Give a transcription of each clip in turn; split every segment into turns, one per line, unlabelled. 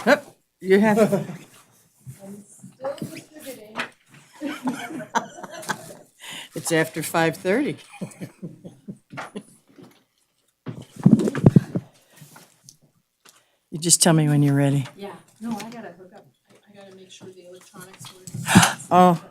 Oh, you have.
I'm still distributing.
It's after 5:30. You just tell me when you're ready.
Yeah, no, I gotta hook up. I gotta make sure the electronics work.
Oh,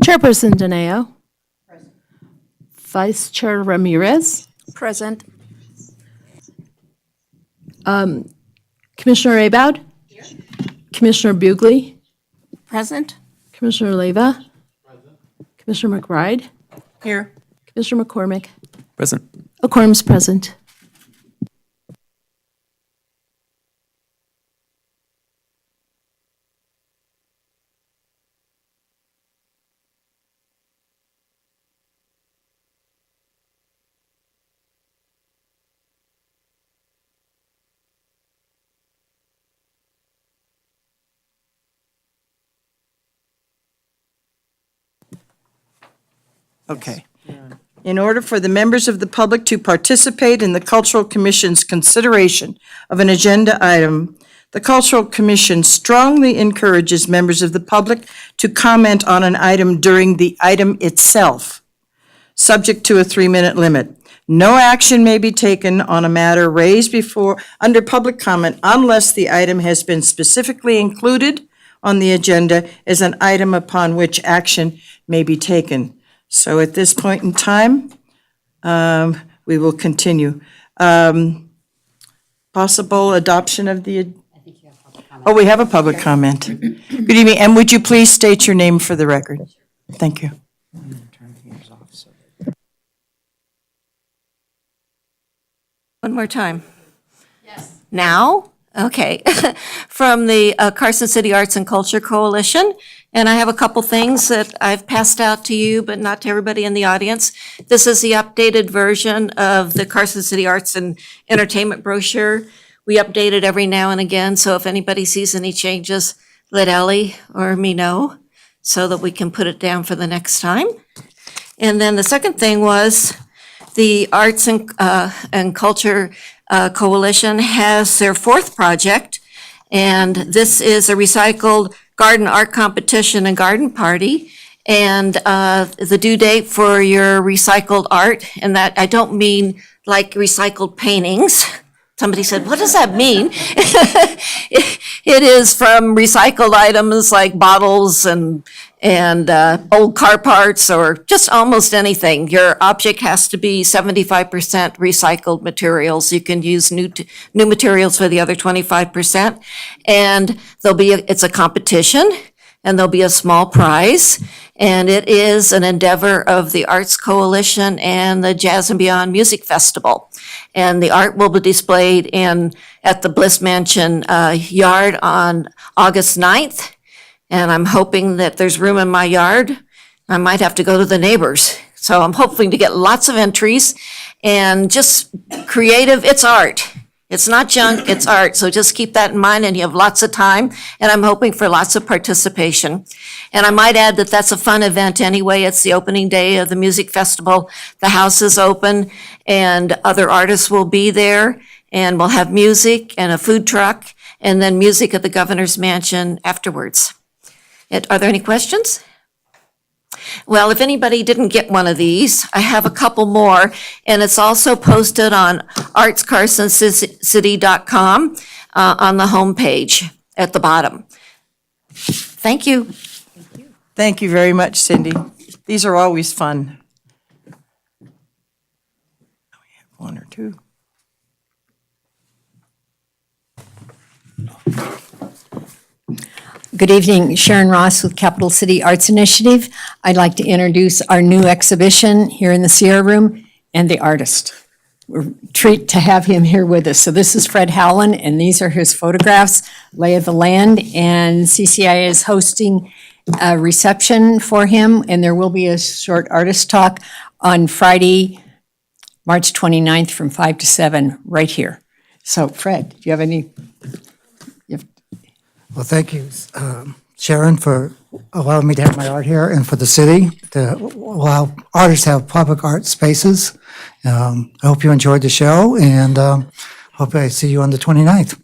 Chairperson Dineo. Vice Chair Ramirez.
Present.
Commissioner Abad. Commissioner Bugley.
Present.
Commissioner Leyva. Commissioner McBride.
Here.
Commissioner McCormick.
Present.
A quorum's present.
okay. In order for the members of the public to participate in the Cultural Commission's consideration of an agenda item, the Cultural Commission strongly encourages members of the public to comment on an item during the item itself, subject to a 3-minute limit. No action may be taken on a matter raised under public comment unless the item has been specifically included on the agenda as an item upon which action may be taken. So at this point in time, we will continue. Possible adoption of the. Oh, we have a public comment. Good evening, and would you please state your name for the record? Thank you.
One more time.
Yes.
Now? Okay. From the Carson City Arts and Culture Coalition. And I have a couple things that I've passed out to you, but not to everybody in the audience. This is the updated version of the Carson City Arts and Entertainment brochure. We update it every now and again, so if anybody sees any changes, let Ellie or me know so that we can put it down for the next time. And then the second thing was the Arts and Culture Coalition has their 4th project, and this is a recycled garden art competition and garden party. And the due date for your recycled art, and that, I don't mean like recycled paintings. Somebody said, what does that mean? It is from recycled items like bottles and old car parts or just almost anything. Your object has to be 75% recycled materials. You can use new materials for the other 25%. And it's a competition, and there'll be a small prize. And it is an endeavor of the Arts Coalition and the Jazz and Beyond Music Festival. And the art will be displayed at the Bliss Mansion yard on August 9th. And I'm hoping that there's room in my yard. I might have to go to the neighbors. So I'm hoping to get lots of entries and just creative, it's art. It's not junk, it's art. So just keep that in mind, and you have lots of time. And I'm hoping for lots of participation. And I might add that that's a fun event anyway. It's the opening day of the music festival. The house is open and other artists will be there, and we'll have music and a food truck and then music at the governor's mansion afterwards. Are there any questions? Well, if anybody didn't get one of these, I have a couple more, and it's also posted on artscarsoncity.com on the homepage at the bottom. Thank you.
Thank you very much, Cindy. These are always fun. We have one or two.
Good evening, Sharon Ross with Capital City Arts Initiative. I'd like to introduce our new exhibition here in the Sierra Room and the artist. We're a treat to have him here with us. So this is Fred Howland, and these are his photographs, lay of the land, and CCI is hosting a reception for him, and there will be a short artist talk on Friday, March 29th from 5 to 7 right here. So Fred, do you have any?
Well, thank you, Sharon, for allowing me to have my art here, and for the city to allow artists to have public art spaces. I hope you enjoyed the show, and hope I see you on the 29th.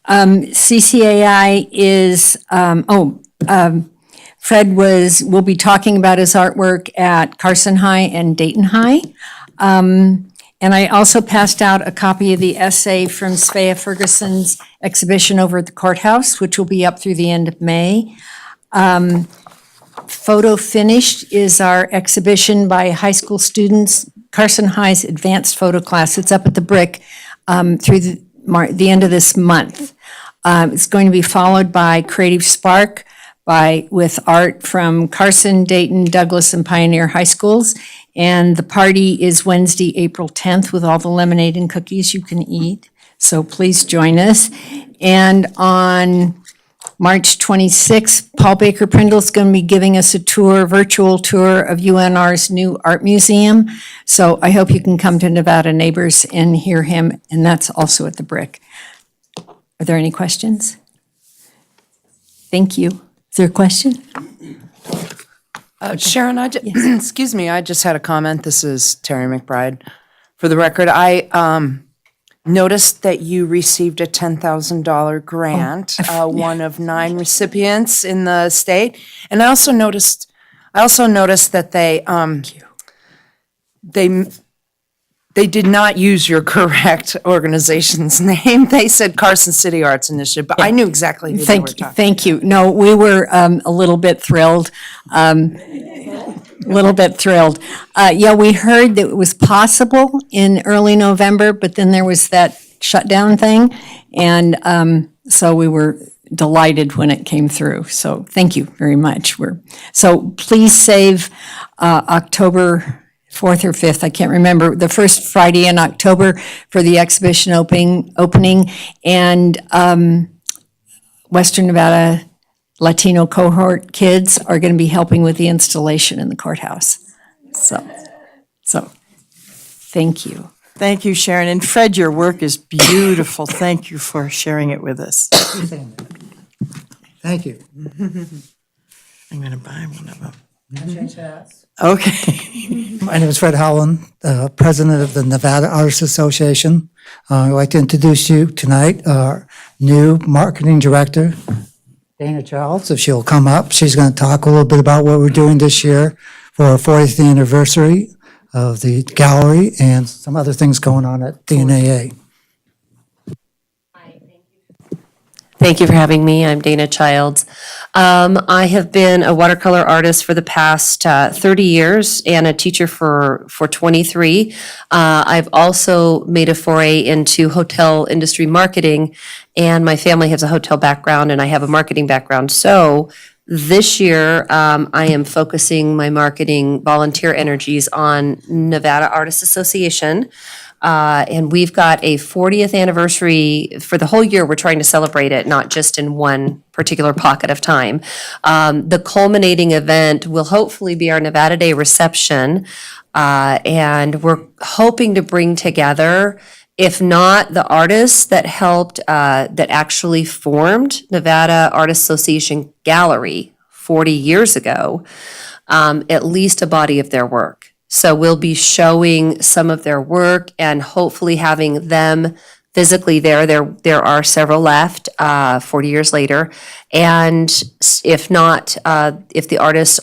CCAI is, Fred will be talking about his artwork at Carson High and Dayton High. And I also passed out a copy of the essay from Svea Ferguson's exhibition over at the courthouse, which will be up through the end of May. Photo Finished is our exhibition by high school students, Carson High's advanced photo class. It's up at the Brick through the end of this month. It's going to be followed by Creative Spark with art from Carson, Dayton, Douglas, and Pioneer High Schools. And the party is Wednesday, April 10th, with all the lemonade and cookies you can eat. So please join us. And on March 26th, Paul Baker Prindle is going to be giving us a virtual tour of UNR's new art museum. So I hope you can come to Nevada Neighbors and hear him, and that's also at the Brick. Are there any questions? Thank you. Is there a question?
Sharon, excuse me, I just had a comment. This is Terry McBride. For the record, I noticed that you received a $10,000 grant, one of 9 recipients in the state. And I also noticed that they did not use your correct organization's name. They said Carson City Arts Initiative, but I knew exactly who they were talking about.
Thank you. No, we were a little bit thrilled. Yeah, we heard that it was possible in early November, but then there was that shutdown thing. And so we were delighted when it came through. So thank you very much. So please save October 4th or 5th, I can't remember, the first Friday in October for the exhibition opening, and Western Nevada Latino cohort kids are going to be helping with the installation in the courthouse. So thank you.
Thank you, Sharon. And Fred, your work is beautiful. Thank you for sharing it with us.
Thank you.
I'm going to buy one of them. Okay.
My name is Fred Howland, President of the Nevada Artists Association. I'd like to introduce you tonight, our new marketing director, Dana Childs, if she'll come up. She's going to talk a little bit about what we're doing this year for our 40th anniversary of the gallery and some other things going on at DNAA.
Thank you for having me. I'm Dana Childs. I have been a watercolor artist for the past 30 years and a teacher for 23. I've also made a foray into hotel industry marketing, and my family has a hotel background and I have a marketing background. So this year, I am focusing my marketing volunteer energies on Nevada Artists Association. And we've got a 40th anniversary for the whole year. We're trying to celebrate it, not just in one particular pocket of time. The culminating event will hopefully be our Nevada Day reception. And we're hoping to bring together, if not the artists that helped, that actually formed Nevada Artists Association Gallery 40 years ago, at least a body of their work. So we'll be showing some of their work and hopefully having them physically there. There are several left 40 years later. And if not, if the artist's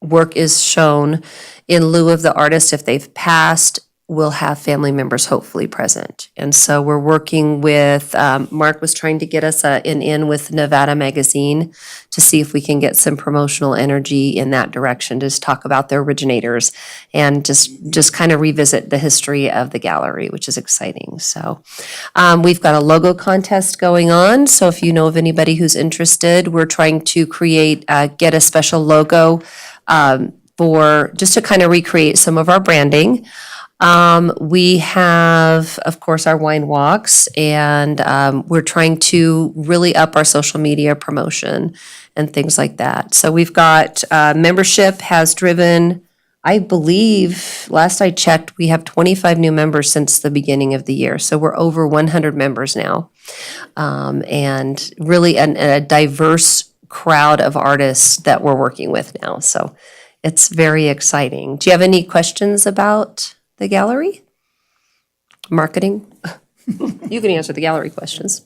work is shown in lieu of the artist, if they've passed, we'll have family members hopefully present. And so we're working with, Mark was trying to get us an in with Nevada Magazine to see if we can get some promotional energy in that direction, to just talk about their originators and just kind of revisit the history of the gallery, which is exciting. So we've got a logo contest going on. So if you know of anybody who's interested, we're trying to get a special logo for just to kind of recreate some of our branding. We have, of course, our wine walks, and we're trying to really up our social media promotion and things like that. So we've got membership has driven, I believe, last I checked, we have 25 new members since the beginning of the year. So we're over 100 members now, and really a diverse crowd of artists that we're working with now. So it's very exciting. Do you have any questions about the gallery? Marketing? You can answer the gallery questions.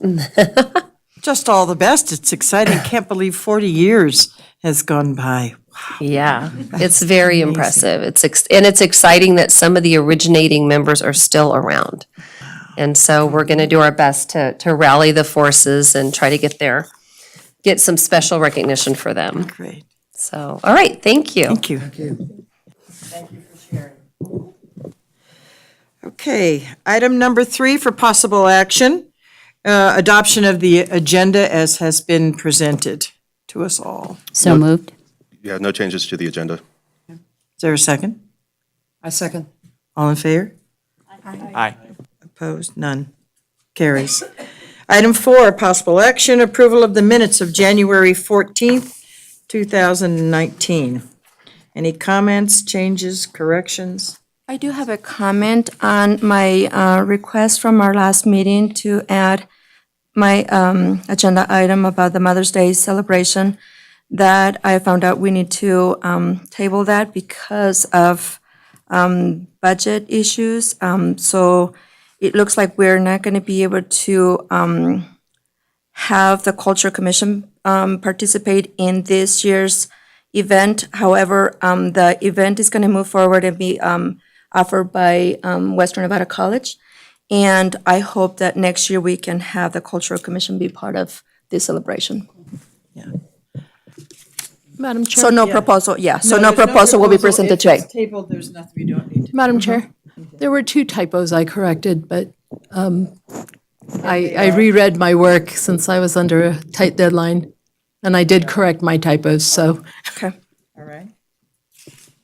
Just all the best. It's exciting. Can't believe 40 years has gone by.
Yeah, it's very impressive. It's exciting that some of the originating members are still around. And so we're going to do our best to rally the forces and try to get some special recognition for them.
Great.
So, all right, thank you.
Thank you. Okay, item number 3 for possible action, adoption of the agenda as has been presented to us all.
So moved.
Yeah, no changes to the agenda.
Is there a second?
I second.
All in favor?
Aye.
Opposed? None. Carries. Item 4, possible action, approval of the minutes of January 14th, 2019. Any comments, changes, corrections?
I do have a comment on my request from our last meeting to add my agenda item about the Mother's Day celebration, that I found out we need to table that because of budget issues. So it looks like we're not going to be able to have the Culture Commission participate in this year's event. However, the event is going to move forward and be offered by Western Nevada College. And I hope that next year we can have the Cultural Commission be part of this celebration.
Madam Chair.
So no proposal, so no
there's
proposal will be presented
If
today.
it's tabled, there's nothing we don't need to.
Madam Chair, there were 2 typos I corrected, but I reread my work since I was under a tight deadline, and I did correct my typos, so.
Okay.
All right.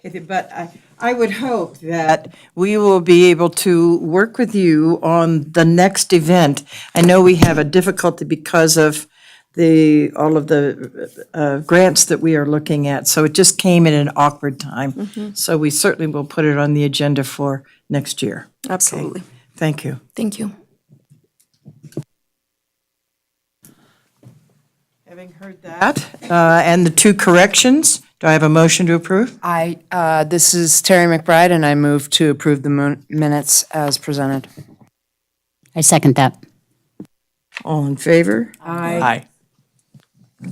Okay, but I would hope that we will be able to work with you on the next event. I know we have a difficulty because of all of the grants that we are looking at, so it just came in an awkward time. So we certainly will put it on the agenda for next year.
Absolutely.
Thank you.
Thank you.
Having heard that, and the 2 corrections, do I have a motion to approve?
This is Terry McBride, and I move to approve the minutes as presented.
I second that.
All in favor?
Aye.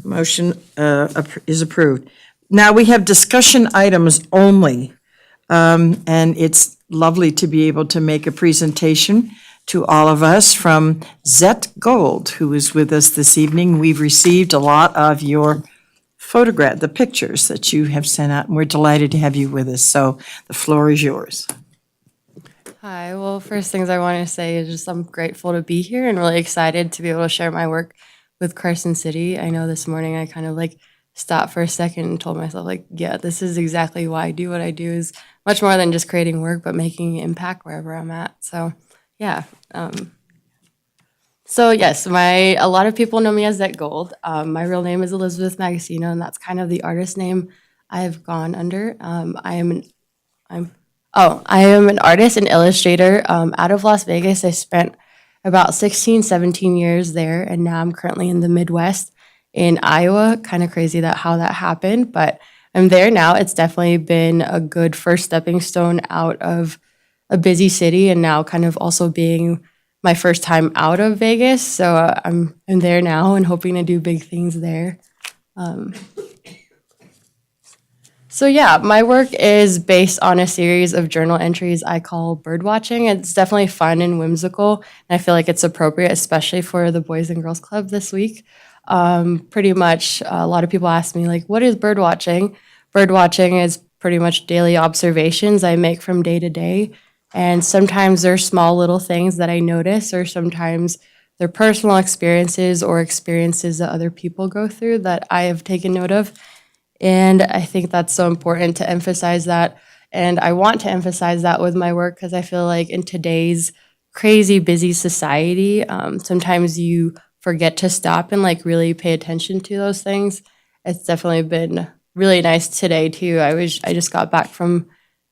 Motion is approved. Now we have discussion items only. And it's lovely to be able to make a presentation to all of us from Zet Gold, who is with us this evening. We've received a lot of your the pictures that you have sent out, and we're delighted to have you with us. So the floor is yours.
Hi, well, first things I want to say is just I'm grateful to be here and really excited to be able to share my work with Carson City. I know this morning I kind of like stopped for a second and told myself like, yeah, this is exactly why I do what I do, is much more than just creating work, but making impact wherever I'm at. So yeah. So yes, a lot of people know me as Zet Gold. My real name is Elizabeth Magasino, and that's kind of the artist name I've gone under. I am an artist and illustrator out of Las Vegas. I spent about 16, 17 years there, and now I'm currently in the Midwest in Iowa. Kind of crazy how that happened, but I'm there now. It's definitely been a good first stepping stone out of a busy city, and now kind of also being my first time out of Vegas. So I'm there now and hoping to do big things there. So yeah, my work is based on a series of journal entries I call birdwatching. It's definitely fun and whimsical, and I feel like it's appropriate, especially for the Boys and Girls Club this week. Pretty much, a lot of people ask me, like, what is birdwatching? Birdwatching is pretty much daily observations I make from day to day, and sometimes they're small little things that I notice, or sometimes they're personal experiences or experiences that other people go through that I have taken note of. And I think that's so important to emphasize that. And I want to emphasize that with my work because I feel like in today's crazy, busy society, sometimes you forget to stop and like really pay attention to those things. It's definitely been really nice today too. I just got back from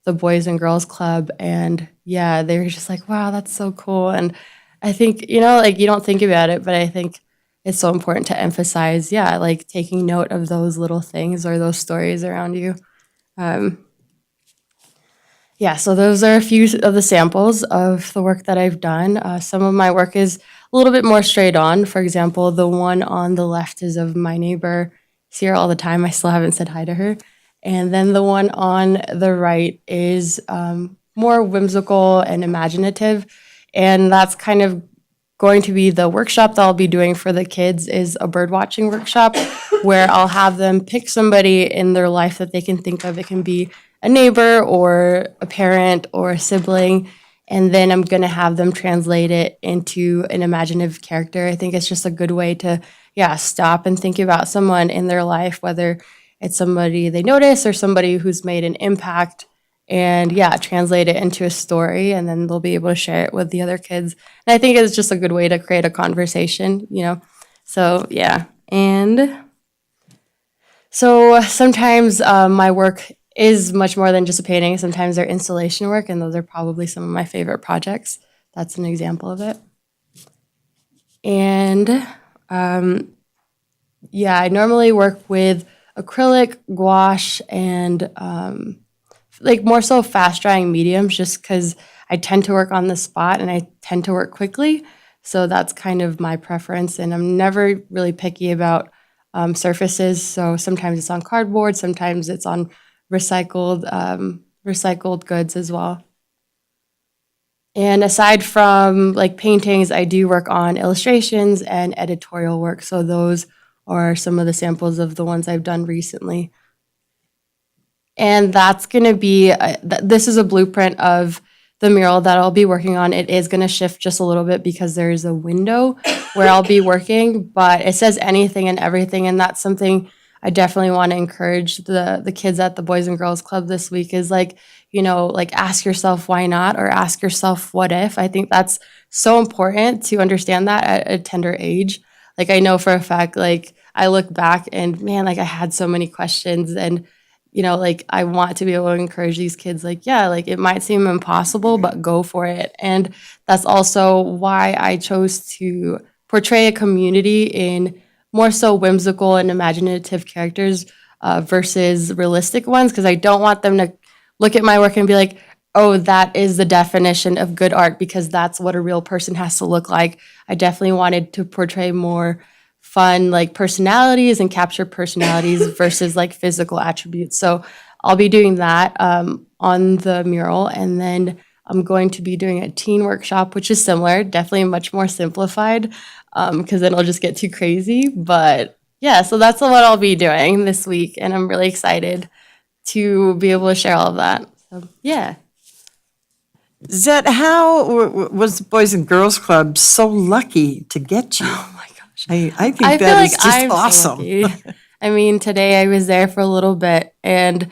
the Boys and Girls Club, and yeah, they were just like, wow, that's so cool. And I think, like you don't think about it, but I think it's so important to emphasize, yeah, like taking note of those little things or those stories around you. Yeah, so those are a few of the samples of the work that I've done. Some of my work is a little bit more straight on. For example, the one on the left is of my neighbor. See her all the time. I still haven't said hi to her. And then the one on the right is more whimsical and imaginative. And that's kind of going to be the workshop that I'll be doing for the kids, is a bird watching workshop where I'll have them pick somebody in their life that they can think of. It can be a neighbor or a parent or a sibling. And then I'm going to have them translate it into an imaginative character. I think it's just a good way to, stop and think about someone in their life, whether it's somebody they notice or somebody who's made an impact, and translate it into a story, and then they'll be able to share it with the other kids. And I think it's just a good way to create a conversation, So, yeah. And so sometimes my work is much more than just a painting. Sometimes they're installation work, and those are probably some of my favorite projects. That's an example of it. And I normally work with acrylic, gouache, and like more so fast drying mediums, just because I tend to work on the spot and I tend to work quickly. So that's kind of my preference. And I'm never really picky about surfaces. So sometimes it's on cardboard, sometimes it's on recycled goods as well. And aside from like paintings, I do work on illustrations and editorial work. So those are some of the samples of the ones I've done recently. And that's going to be, this is a blueprint of the mural that I'll be working on. It is going to shift just a little bit because there's a window where I'll be working, but it says anything and everything. And that's something I definitely want to encourage the kids at the Boys and Girls Club this week, is like, like ask yourself why not, or ask yourself what if. I think that's so important to understand that at a tender age. Like I know for a fact, like I look back and man, like I had so many questions, and like I want to be able to encourage these kids, like, like it might seem impossible, but go for it. And that's also why I chose to portray a community in more so whimsical and imaginative characters versus realistic ones, because I don't want them to look at my work and be like, oh, that is the definition of good art, because that's what a real person has to look like. I definitely wanted to portray more fun like personalities and capture personalities versus like physical attributes. So I'll be doing that on the mural, and then I'm going to be doing a teen workshop, which is similar, definitely much more simplified, because then it'll just get too crazy. But yeah, so that's what I'll be doing this week, and I'm really excited to be able to share all of that. So yeah.
Zette, how was the Boys and Girls Club so lucky to get you?
Oh my gosh.
I think
I feel
that
like
is just
I'm so
awesome.
lucky. I mean, today I was there for a little bit, and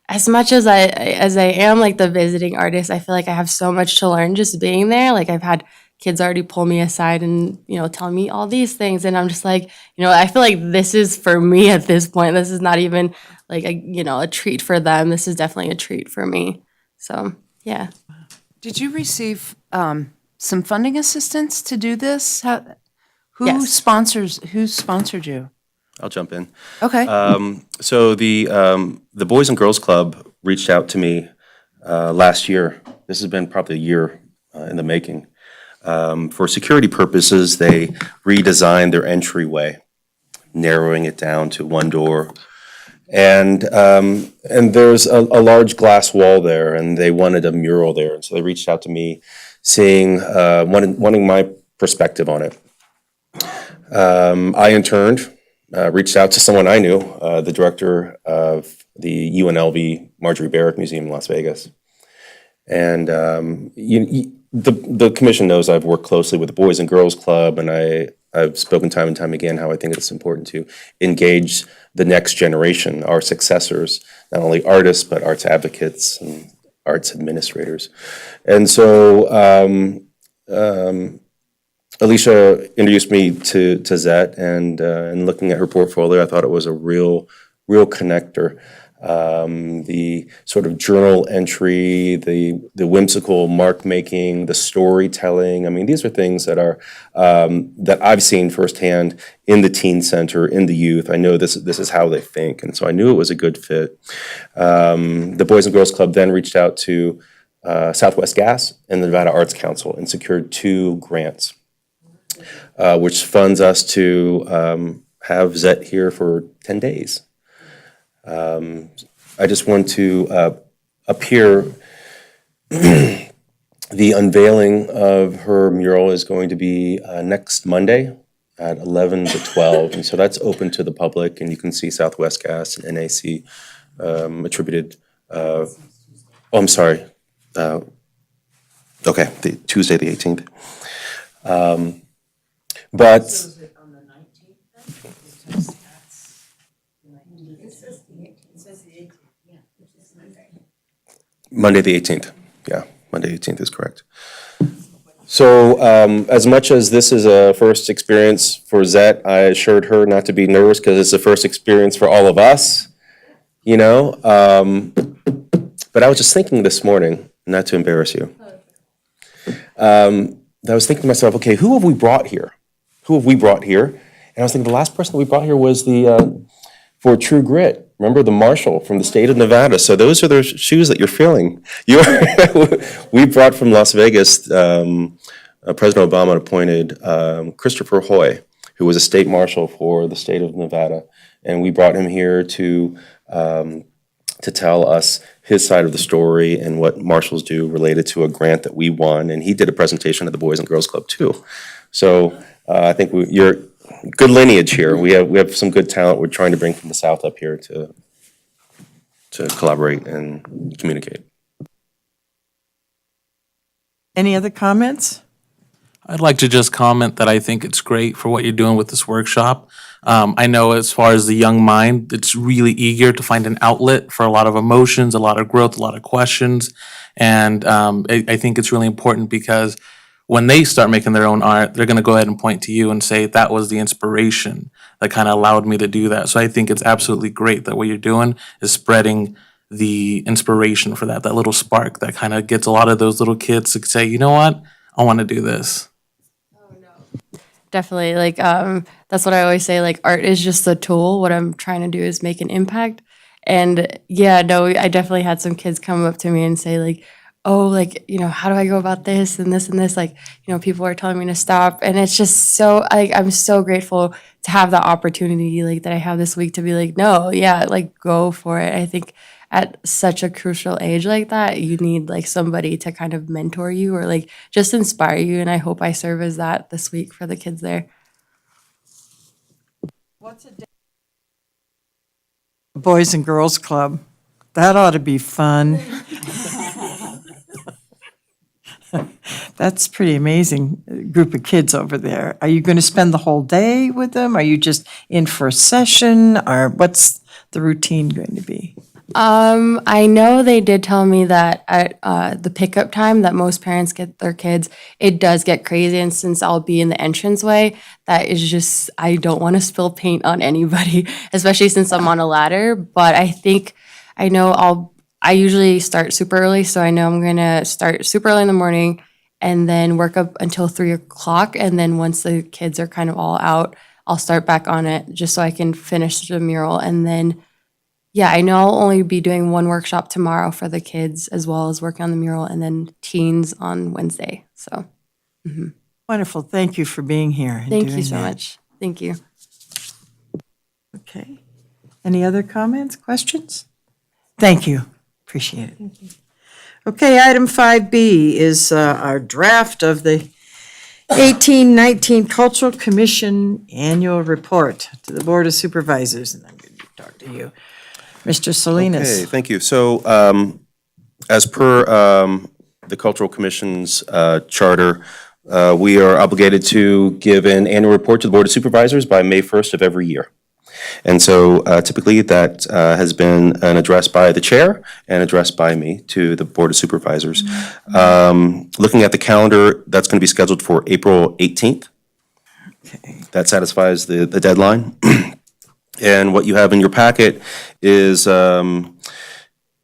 as much as I am like the visiting artist, I feel like I have so much to learn just being there. Like I've had kids already pull me aside and, you know, tell me all these things, and I'm just like, you know, I feel like this is for me at this point. This is not even like a treat for them. This is definitely a treat for me. So, yeah.
Did you receive some funding assistance to do this? Who
Yes.
sponsored you?
I'll jump in.
Okay.
So the Boys and Girls Club reached out to me last year. This has been probably a year in the making. For security purposes, they redesigned their entryway, narrowing it down to one door. And there's a large glass wall there, and they wanted a mural there. And so they reached out to me, wanting my perspective on it. I interned. Reached out to someone I knew, the director of the UNLV Marjorie Barrick Museum in Las Vegas. And the commission knows I've worked closely with the Boys and Girls Club, and I've spoken time and time again how I think it's important to engage the next generation, our successors, not only artists, but arts advocates and arts administrators. And so Alicia introduced me to Zette, and looking at her portfolio, I thought it was a real connector. The sort of journal entry, the whimsical mark making, the storytelling. I mean, these are things that are that I've seen firsthand in the teen center, in the youth. I know this is how they think, and so I knew it was a good fit. The Boys and Girls Club then reached out to Southwest Gas and the Nevada Arts Council and secured 2 grants, which funds us to have Zette here for 10 days. I just want to appear. The unveiling of her mural is going to be next Monday at 11 to 12, and so that's open to the public, and you can see Southwest Gas and NAC attributed. Oh, I'm sorry. Okay, the Tuesday the 18th. But Monday the 18th. Yeah, Monday 18th is correct. So as much as this is a first experience for Zette, I assured her not to be nervous because it's the first experience for all of us, you know. But I was just thinking this morning, not to embarrass you, I was thinking to myself, okay, who have we brought here? Who have we brought here? And I was thinking the last person we brought here was for True Grit. Remember the marshal from the state of Nevada. So those are the shoes that you're filling. We brought from Las Vegas, President Obama appointed Christopher Hoy, who was a state marshal for the state of Nevada. And we brought him here to tell us his side of the story and what marshals do related to a grant that we won. And he did a presentation at the Boys and Girls Club too. So I think you're good lineage here. We have some good talent we're trying to bring from the South up here to collaborate and communicate.
Any other comments?
I'd like to just comment that I think it's great for what you're doing with this workshop. I know as far as the young mind, it's really eager to find an outlet for a lot of emotions, a lot of growth, a lot of questions. And I think it's really important because when they start making their own art, they're going to go ahead and point to you and say, that was the inspiration that kind of allowed me to do that. So I think it's absolutely great that what you're doing is spreading the inspiration for that little spark that kind of gets a lot of those little kids to say, you know what, I want to do this.
Definitely. Like, that's what I always say, like, art is just a tool. What I'm trying to do is make an impact. And yeah, no, I definitely had some kids come up to me and say, like, oh, like, you know, how do I go about this and this and this? Like, you know, people are telling me to stop. And it's just so, I'm so grateful to have the opportunity like that I have this week to be like, no, yeah, like go for it. I think at such a crucial age like that, you need like somebody to kind of mentor you or like just inspire you. And I hope I serve as that this week for the kids there.
Boys and Girls Club. That ought to be fun. That's pretty amazing group of kids over there. Are you going to spend the whole day with them? Are you just in for a session, or what's the routine going to be?
I know they did tell me that at the pickup time that most parents get their kids, it does get crazy. And since I'll be in the entranceway, that is just, I don't want to spill paint on anybody, especially since I'm on a ladder. But I usually start super early. So I know I'm going to start super early in the morning and then work up until 3 o'clock. And then once the kids are kind of all out, I'll start back on it just so I can finish the mural. And then yeah, I know I'll only be doing one workshop tomorrow for the kids as well as working on the mural and then teens on Wednesday. So
Wonderful. Thank you for being here. And
thank you
doing
so
that.
much. Thank you.
Okay. Any other comments, questions? Thank you. Appreciate it. Thank you. Okay, item 5B is our draft of the 18-19 Cultural Commission Annual Report to the Board of Supervisors. And I'm going to talk to you, Mr. Salinas.
Okay, thank you. So, as per the Cultural Commission's charter, we are obligated to give an annual report to the Board of Supervisors by May 1st of every year. And so typically that has been an address by the chair and addressed by me to the Board of Supervisors. Looking at the calendar, that's going to be scheduled for April 18th. That satisfies the deadline. And what you have in your packet is an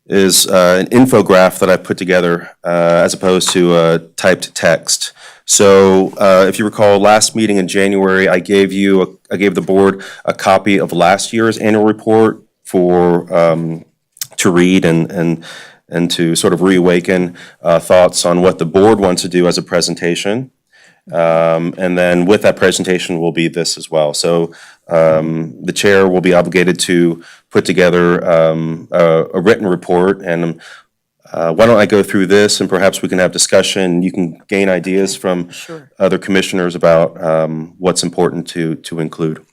infograph that I put together as opposed to typed text. So if you recall, last meeting in January, I gave the board a copy of last year's annual report for to read and to sort of reawaken thoughts on what the board wants to do as a presentation. And then with that presentation will be this as well. So the chair will be obligated to put together a written report. And why don't I go through this and perhaps we can have discussion. You can gain ideas from other commissioners about what's important to include.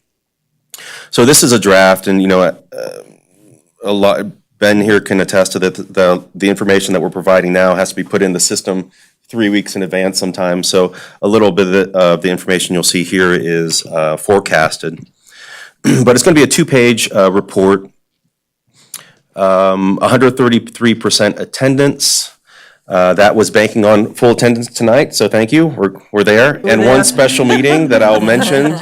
So this is a draft, and a lot. Ben here can attest to that. The information that we're providing now has to be put in the system 3 weeks in advance sometimes. So a little bit of the information you'll see here is forecasted. But it's going to be a 2-page report. 133% attendance. That was banking on full attendance tonight, so thank you. We're there. And one special meeting that I'll mention.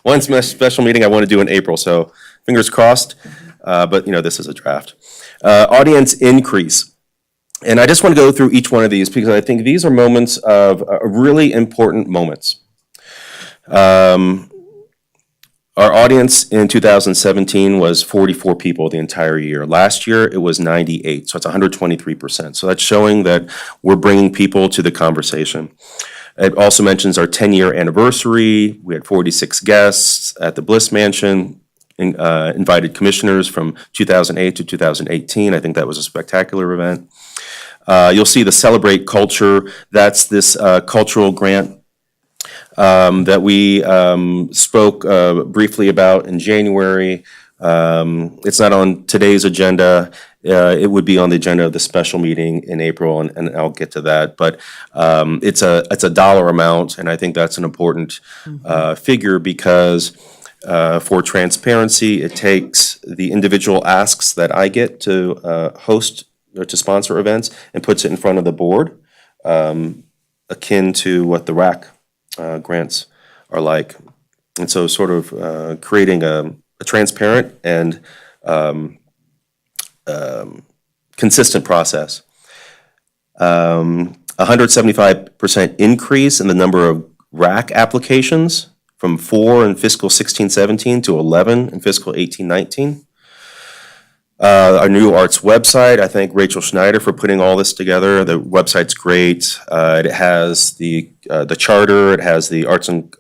One special meeting I want to do in April, so fingers crossed. But this is a draft. Audience increase. And I just want to go through each one of these because I think these are moments of really important moments. Our audience in 2017 was 44 people the entire year. Last year, it was 98, so it's 123%. So that's showing that we're bringing people to the conversation. It also mentions our 10-year anniversary. We had 46 guests at the Bliss Mansion, invited commissioners from 2008 to 2018. I think that was a spectacular event. You'll see the Celebrate Culture. That's this cultural grant that we spoke briefly about in January. It's not on today's agenda. It would be on the agenda of the special meeting in April, and I'll get to that. But it's a dollar amount, and I think that's an important figure because for transparency, it takes the individual asks that I get to host or to sponsor events and puts it in front of the board, akin to what the RAC grants are like. And so sort of creating a transparent and consistent process. 175% increase in the number of RAC applications from 4 in fiscal 16-17 to 11 in fiscal 18-19. Our new arts website, I thank Rachel Schneider for putting all this together. The website's great. It has the charter, it has the arts and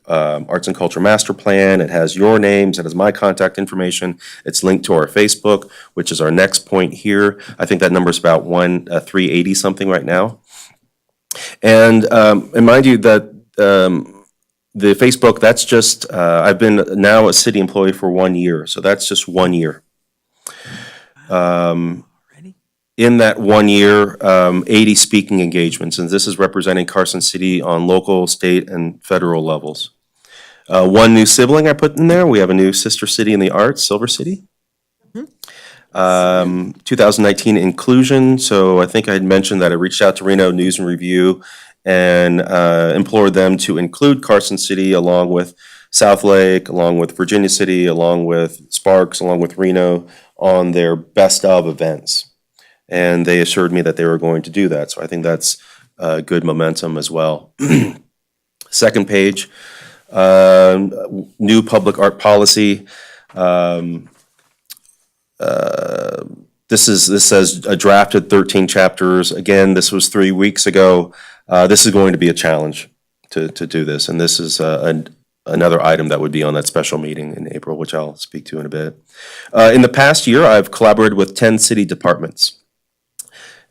culture master plan, it has your names, it has my contact information. It's linked to our Facebook, which is our next point here. I think that number's about 380 something right now. And mind you that the Facebook, that's just, I've been now a city employee for 1 year, so that's just 1 year. In that 1 year, 80 speaking engagements, and this is representing Carson City on local, state, and federal levels. One new sibling I put in there, we have a new sister city in the arts, Silver City. 2019 inclusion, so I think I had mentioned that I reached out to Reno News and Review and implored them to include Carson City along with South Lake, along with Virginia City, along with Sparks, along with Reno on their best of events. And they assured me that they were going to do that. So I think that's good momentum as well. Second page, new public art policy. This says drafted 13 chapters. Again, this was 3 weeks ago. This is going to be a challenge to do this. And this is another item that would be on that special meeting in April, which I'll speak to in a bit. In the past year, I've collaborated with 10 city departments.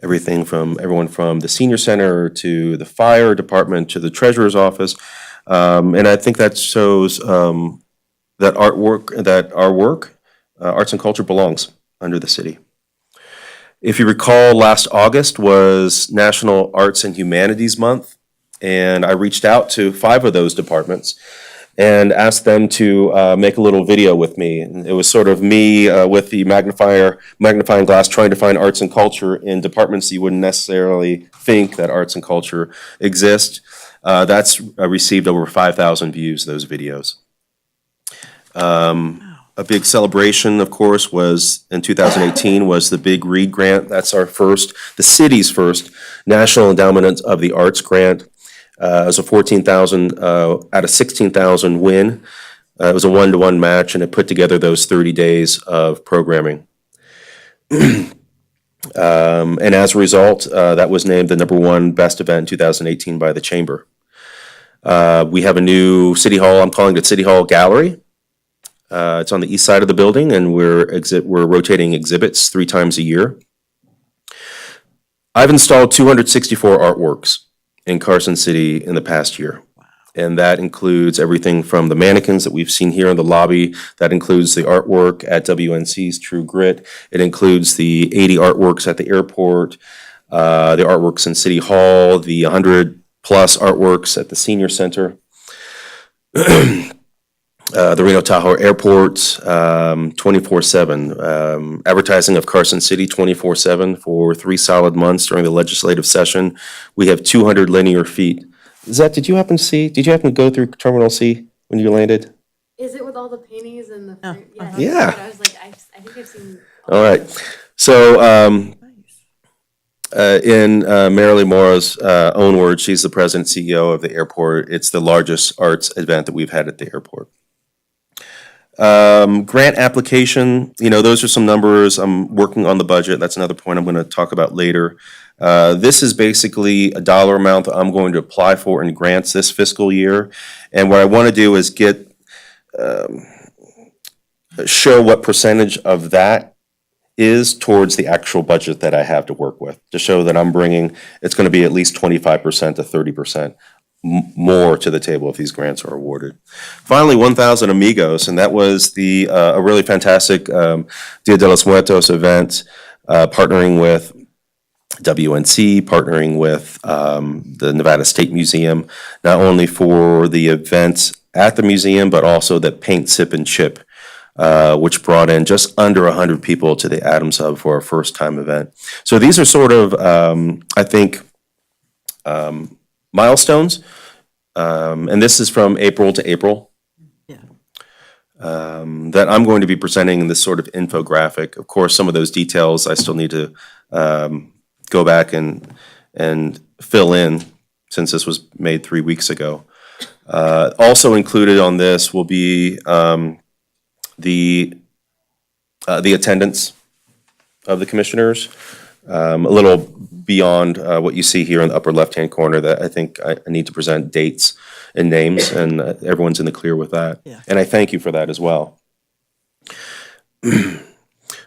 Everyone from the senior center to the fire department to the treasurer's office. And I think that shows that our work, arts and culture belongs under the city. If you recall, last August was National Arts and Humanities Month, and I reached out to 5 of those departments and asked them to make a little video with me. And it was sort of me with the magnifying glass trying to find arts and culture in departments you wouldn't necessarily think that arts and culture exist. That's received over 5,000 views, those videos. A big celebration, of course, was in 2018 was the Big Read Grant. That's the city's first National Endowment of the Arts grant. It was a 14,000 out of 16,000 win. It was a 1-to-1 match, and it put together those 30 days of programming. And as a result, that was named the #1 best event in 2018 by the Chamber. We have a new City Hall. I'm calling it City Hall Gallery. It's on the east side of the building, and we're rotating exhibits 3 times a year. I've installed 264 artworks in Carson City in the past year. And that includes everything from the mannequins that we've seen here in the lobby. That includes the artwork at WNC's True Grit. It includes the 80 artworks at the airport, the artworks in City Hall, the 100+ artworks at the Senior Center. The Reno Tahoe Airport, 24/7. Advertising of Carson City 24/7 for 3 solid months during the legislative session. We have 200 linear feet. Zach, did you happen to go through Terminal C when you landed?
Is it with all the paintings and the fruit?
Yeah.
I was like, I think I've seen.
All right. So, in Marilee Mora's own words, she's the president CEO of the airport. It's the largest arts event that we've had at the airport. Grant application, those are some numbers. I'm working on the budget. That's another point I'm going to talk about later. This is basically a dollar amount that I'm going to apply for in grants this fiscal year. And what I want to do is show what percentage of that is towards the actual budget that I have to work with, to show that it's going to be at least 25% to 30% more to the table if these grants are awarded. Finally, 1,000 Amigos, and that was a really fantastic Dia de los Muertos event, partnering with WNC, partnering with the Nevada State Museum, not only for the events at the museum, but also the Paint, Sip, and Chip, which brought in just under 100 people to the Adams Hub for our first time event. So these are sort of, I think, milestones, and this is from April to April, that I'm going to be presenting in this sort of infographic. Of course, some of those details I still need to go back and fill in, since this was made 3 weeks ago. Also included on this will be the attendance. of the commissioners, a little beyond what you see here in the upper left-hand corner, that I think I need to present dates and names, and everyone's in the clear with that.
Yeah.
And I thank you for that as well.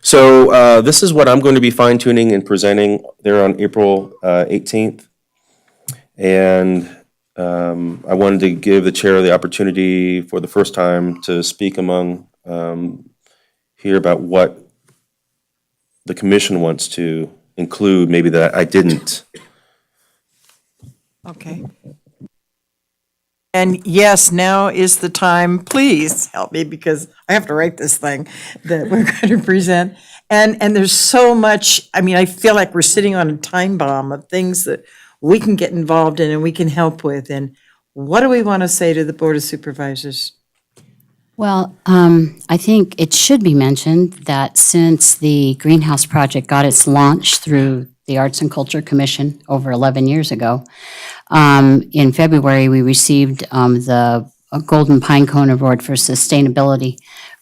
So this is what I'm going to be fine-tuning and presenting there on April 18th. And I wanted to give the chair the opportunity for the first time to speak among here about what the commission wants to include, maybe that I didn't.
Okay. And yes, now is the time, please help me because I have to write this thing that we're going to present. And there's so much, I mean, I feel like we're sitting on a time bomb of things that we can get involved in and we can help with. And what do we want to say to the Board of Supervisors?
Well, I think it should be mentioned that since the Greenhouse Project got its launch through the Arts and Culture Commission over 11 years ago, in February, we received the Golden Pine Cone Award for Sustainability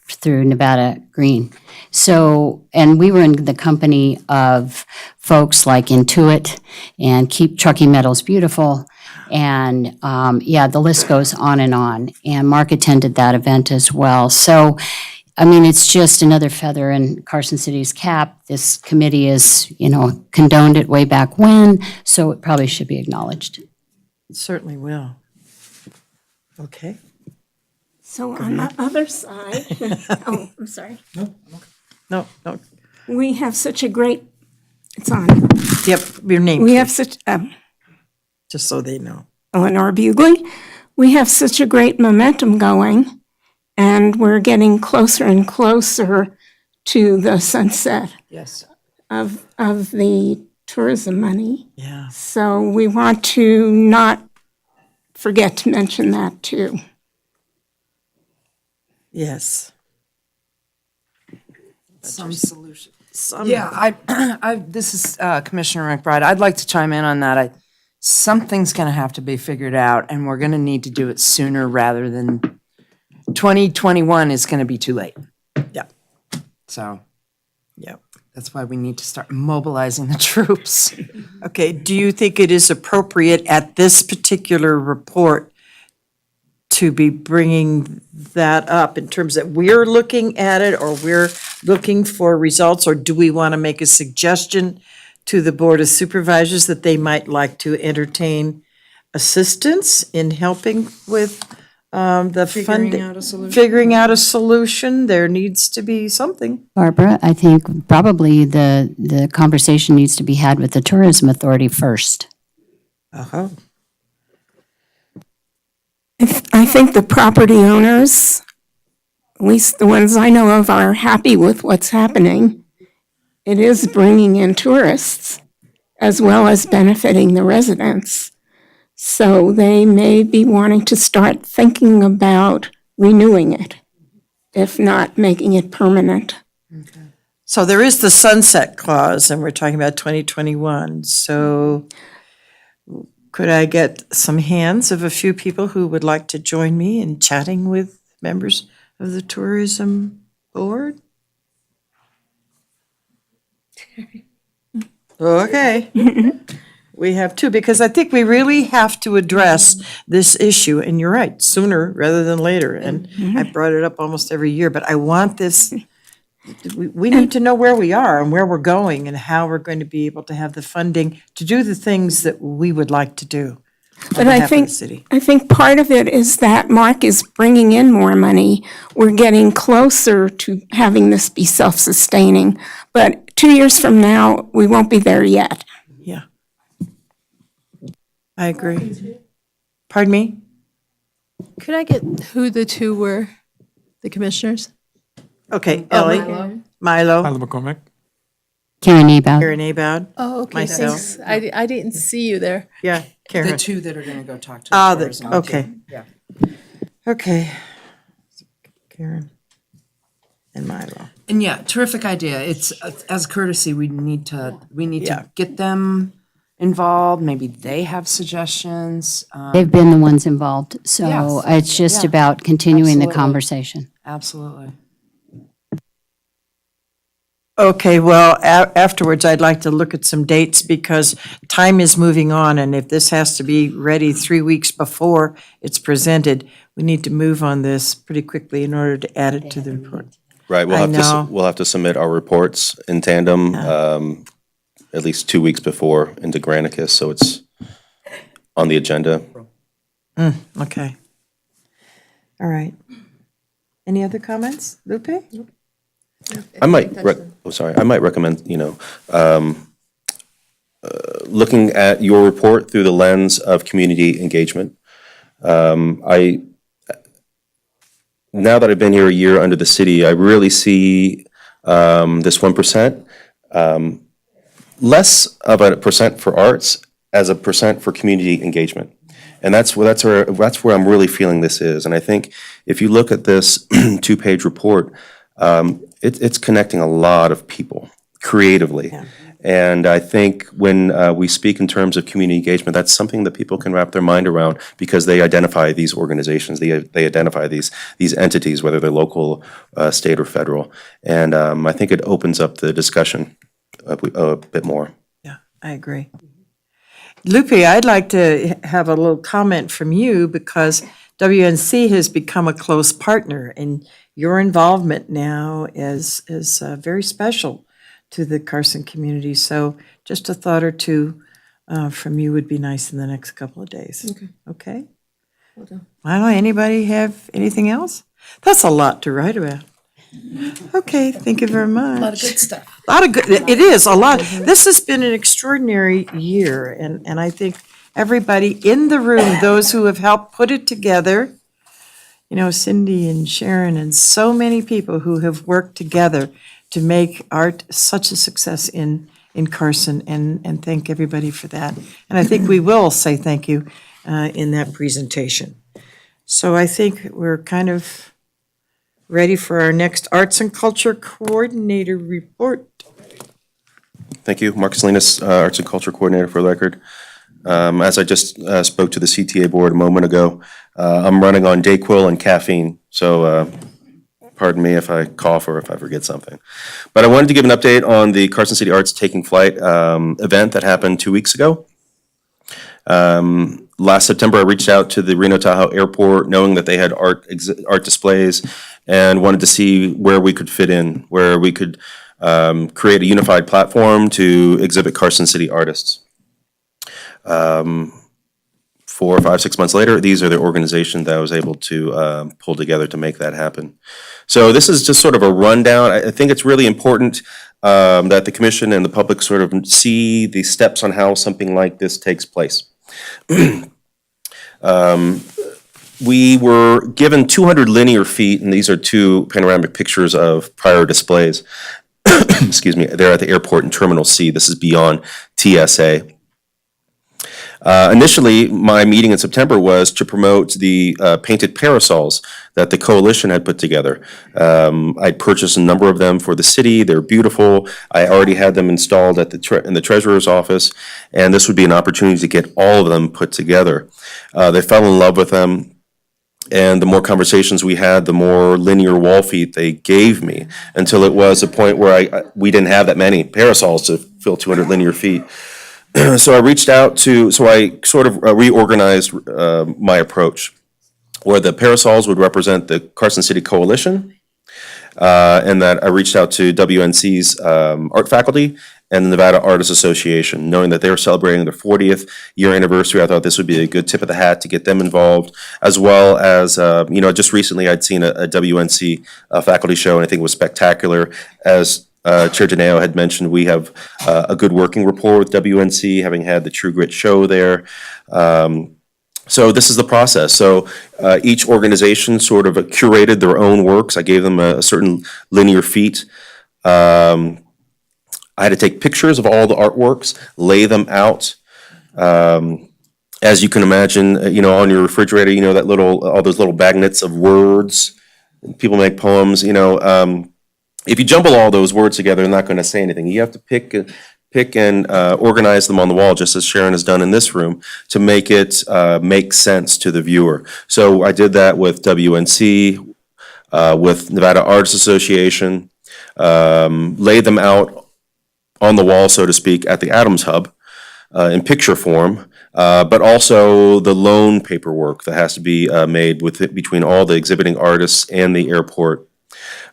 through Nevada Green. So, and we were in the company of folks like Intuit and Keep Trucking Meadows Beautiful, and yeah, the list goes on. And Mark attended that event as well. So, I mean, it's just another feather in Carson City's cap. This committee is, condoned it way back when, so it probably should be acknowledged.
It certainly will. Okay.
So on the other side, oh, I'm sorry.
No,
We have such a great, it's on.
yep, your name,
We have such,
just so they know.
Eleanor Bugley. We have such a great momentum going, and we're getting closer and closer to the sunset
Yes.
of the tourism money.
Yeah.
So we want to not forget to mention that too.
Yes.
Some solution.
Some-
Yeah, this is Commissioner McBride. I'd like to chime in on that. Something's going to have to be figured out, and we're going to need to do it sooner rather than 2021 is going to be too late.
Yeah.
So
Yeah.
that's why we need to start mobilizing the troops.
Okay, do you think it is appropriate at this particular report to be bringing that up in terms that we're looking at it or we're looking for results? Or do we want to make a suggestion to the Board of Supervisors that they might like to entertain assistance in helping with the funding?
out a solution.
Figuring out a solution. There needs to be something.
Barbara, I think probably the conversation needs to be had with the Tourism Authority first.
Uh-huh.
I think the property owners, at least the ones I know of, are happy with what's happening. It is bringing in tourists as well as benefiting the residents. So they may be wanting to start thinking about renewing it, if not making it permanent.
So there is the sunset clause, and we're talking about 2021. So could I get some hands of a few people who would like to join me in chatting with members of the tourism board? Okay. We have two, because I think we really have to address this issue, and you're right, sooner rather than later. And I brought it up almost every year, but I want this, we need to know where we are and where we're going and how we're going to be able to have the funding to do the things that we would like to do on
But
behalf of the city.
I think part of it is that Mark is bringing in more money. We're getting closer to having this be self-sustaining. But 2 years from now, we won't be there yet.
Yeah. I agree. Pardon me?
Could I get who the two were, the commissioners?
Okay, Ellie, Milo,
McCormick.
Karen Abad.
Karen Abad.
Oh, okay,
Myself.
thanks. I didn't see you there.
Yeah,
The
Karen.
two that are going to go talk to
Ah,
the tourism.
okay.
Yeah.
Okay. Karen and Milo.
And yeah, terrific idea. It's, as courtesy, we need
Yeah.
to get them involved. Maybe they have suggestions.
They've been the ones involved, so
Yes.
it's just
Yeah.
about continuing the
Absolutely.
conversation.
Absolutely.
Okay, well, afterwards, I'd like to look at some dates because time is moving on, and if this has to be ready 3 weeks before it's presented, we need to move on this pretty quickly in order to add it to the report.
Right,
I know.
we'll have to submit our reports in tandem, at least 2 weeks before into Granicus, so it's on the agenda.
Okay. All right. Any other comments? Lupe?
I might, I might recommend, looking at your report through the lens of community engagement. Now that I've been here a year under the city, I really see this 1% less of a percent for arts as a percent for community engagement. And that's where I'm really feeling this is. And I think if you look at this 2-page report, it's connecting a lot of people creatively. Yeah. And I think when we speak in terms of community engagement, that's something that people can wrap their mind around because they identify these organizations, they identify these entities, whether they're local, state, or federal. And I think it opens up the discussion a bit more.
Yeah, I agree. Lupe, I'd like to have a little comment from you because WNC has become a close partner, and your involvement now is very special to the Carson community. So just a thought or two from you would be nice in the next couple of days. Okay? I don't know, anybody have anything else? That's a lot to write about. Okay, thank you very much.
A lot of good stuff.
It is, a lot. This has been an extraordinary year, and I think everybody in the room, those who have helped put it together, Cindy and Sharon and so many people who have worked together to make art such a success in Carson, and thank everybody for that. And I think we will say thank you in that presentation. So I think we're kind of ready for our next Arts and Culture Coordinator report.
Thank you. Mark Salinas, Arts and Culture Coordinator for the record. As I just spoke to the CTA board a moment ago, I'm running on Dayquil and caffeine, so pardon me if I cough or if I forget something. But I wanted to give an update on the Carson City Arts Taking Flight event that happened 2 weeks ago. Last September, I reached out to the Reno Tahoe Airport, knowing that they had art displays, and wanted to see where we could fit in, where we could create a unified platform to exhibit Carson City artists. 4, 5, 6 months later, these are the organizations that I was able to pull together to make that happen. So this is just sort of a rundown. I think it's really important that the commission and the public sort of see the steps on how something like this takes place. We were given 200 linear feet, and these are 2 panoramic pictures of prior displays. Excuse me, they're at the airport in Terminal C. This is beyond TSA. Initially, my meeting in September was to promote the painted parasols that the coalition had put together. I purchased a number of them for the city. They're beautiful. I already had them installed at in the treasurer's office, and this would be an opportunity to get all of them put together. They fell in love with them, and the more conversations we had, the more linear wall feet they gave me, until it was a point where we didn't have that many parasols to fill 200 linear feet. So I reached out so I sort of reorganized my approach, where the parasols would represent the Carson City Coalition, and that I reached out to WNC's art faculty and the Nevada Artists Association, knowing that they were celebrating their 40th year anniversary. I thought this would be a good tip of the hat to get them involved, as well as, just recently I'd seen a WNC faculty show, and I think it was spectacular. As Chair Janeo had mentioned, we have a good working rapport with WNC, having had the True Grit show there. So this is the process. So each organization sort of curated their own works. I gave them a certain linear feet. I had to take pictures of all the artworks, lay them out. As you can imagine, on your refrigerator, that all those little magnets of words. People make poems, if you jumble all those words together, they're not going to say anything. You have to pick and organize them on the wall, just as Sharon has done in this room, to make it make sense to the viewer. So I did that with WNC, with Nevada Artists Association. lay them out on the wall, so to speak, at the Adams Hub in picture form, but also the loan paperwork that has to be made between all the exhibiting artists and the airport.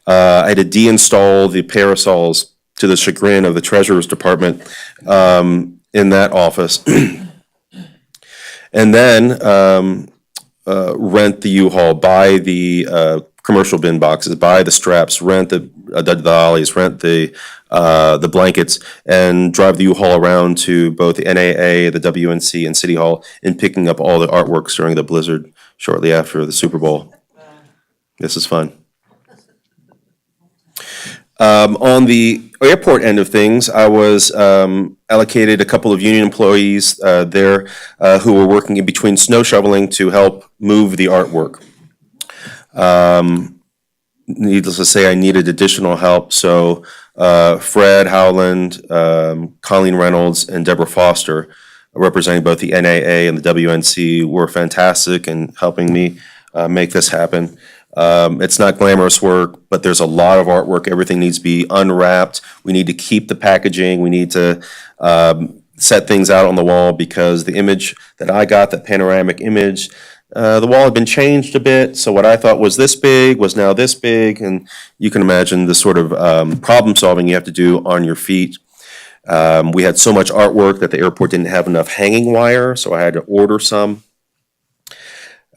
I had to deinstall the parasols to the chagrin of the Treasurer's Department in that office. And then rent the U-Haul, buy the commercial bin boxes, buy the straps, rent the dollies, rent the blankets, and drive the U-Haul around to both the NAA, the WNC, and City Hall, and picking up all the artworks during the blizzard shortly after the Super Bowl. This is fun. On the airport end of things, I was allocated a couple of union employees there who were working in between snow shoveling to help move the artwork. Needless to say, I needed additional help, so Fred Howland, Colleen Reynolds, and Deborah Foster, representing both the NAA and the WNC, were fantastic in helping me make this happen. It's not glamorous work, but there's a lot of artwork. Everything needs to be unwrapped. We need to keep the packaging. We need to set things out on the wall, because the image that I got, that panoramic image, the wall had been changed a bit. So what I thought was this big was now this big. And you can imagine the sort of problem solving you have to do on your feet. We had so much artwork that the airport didn't have enough hanging wire, so I had to order some.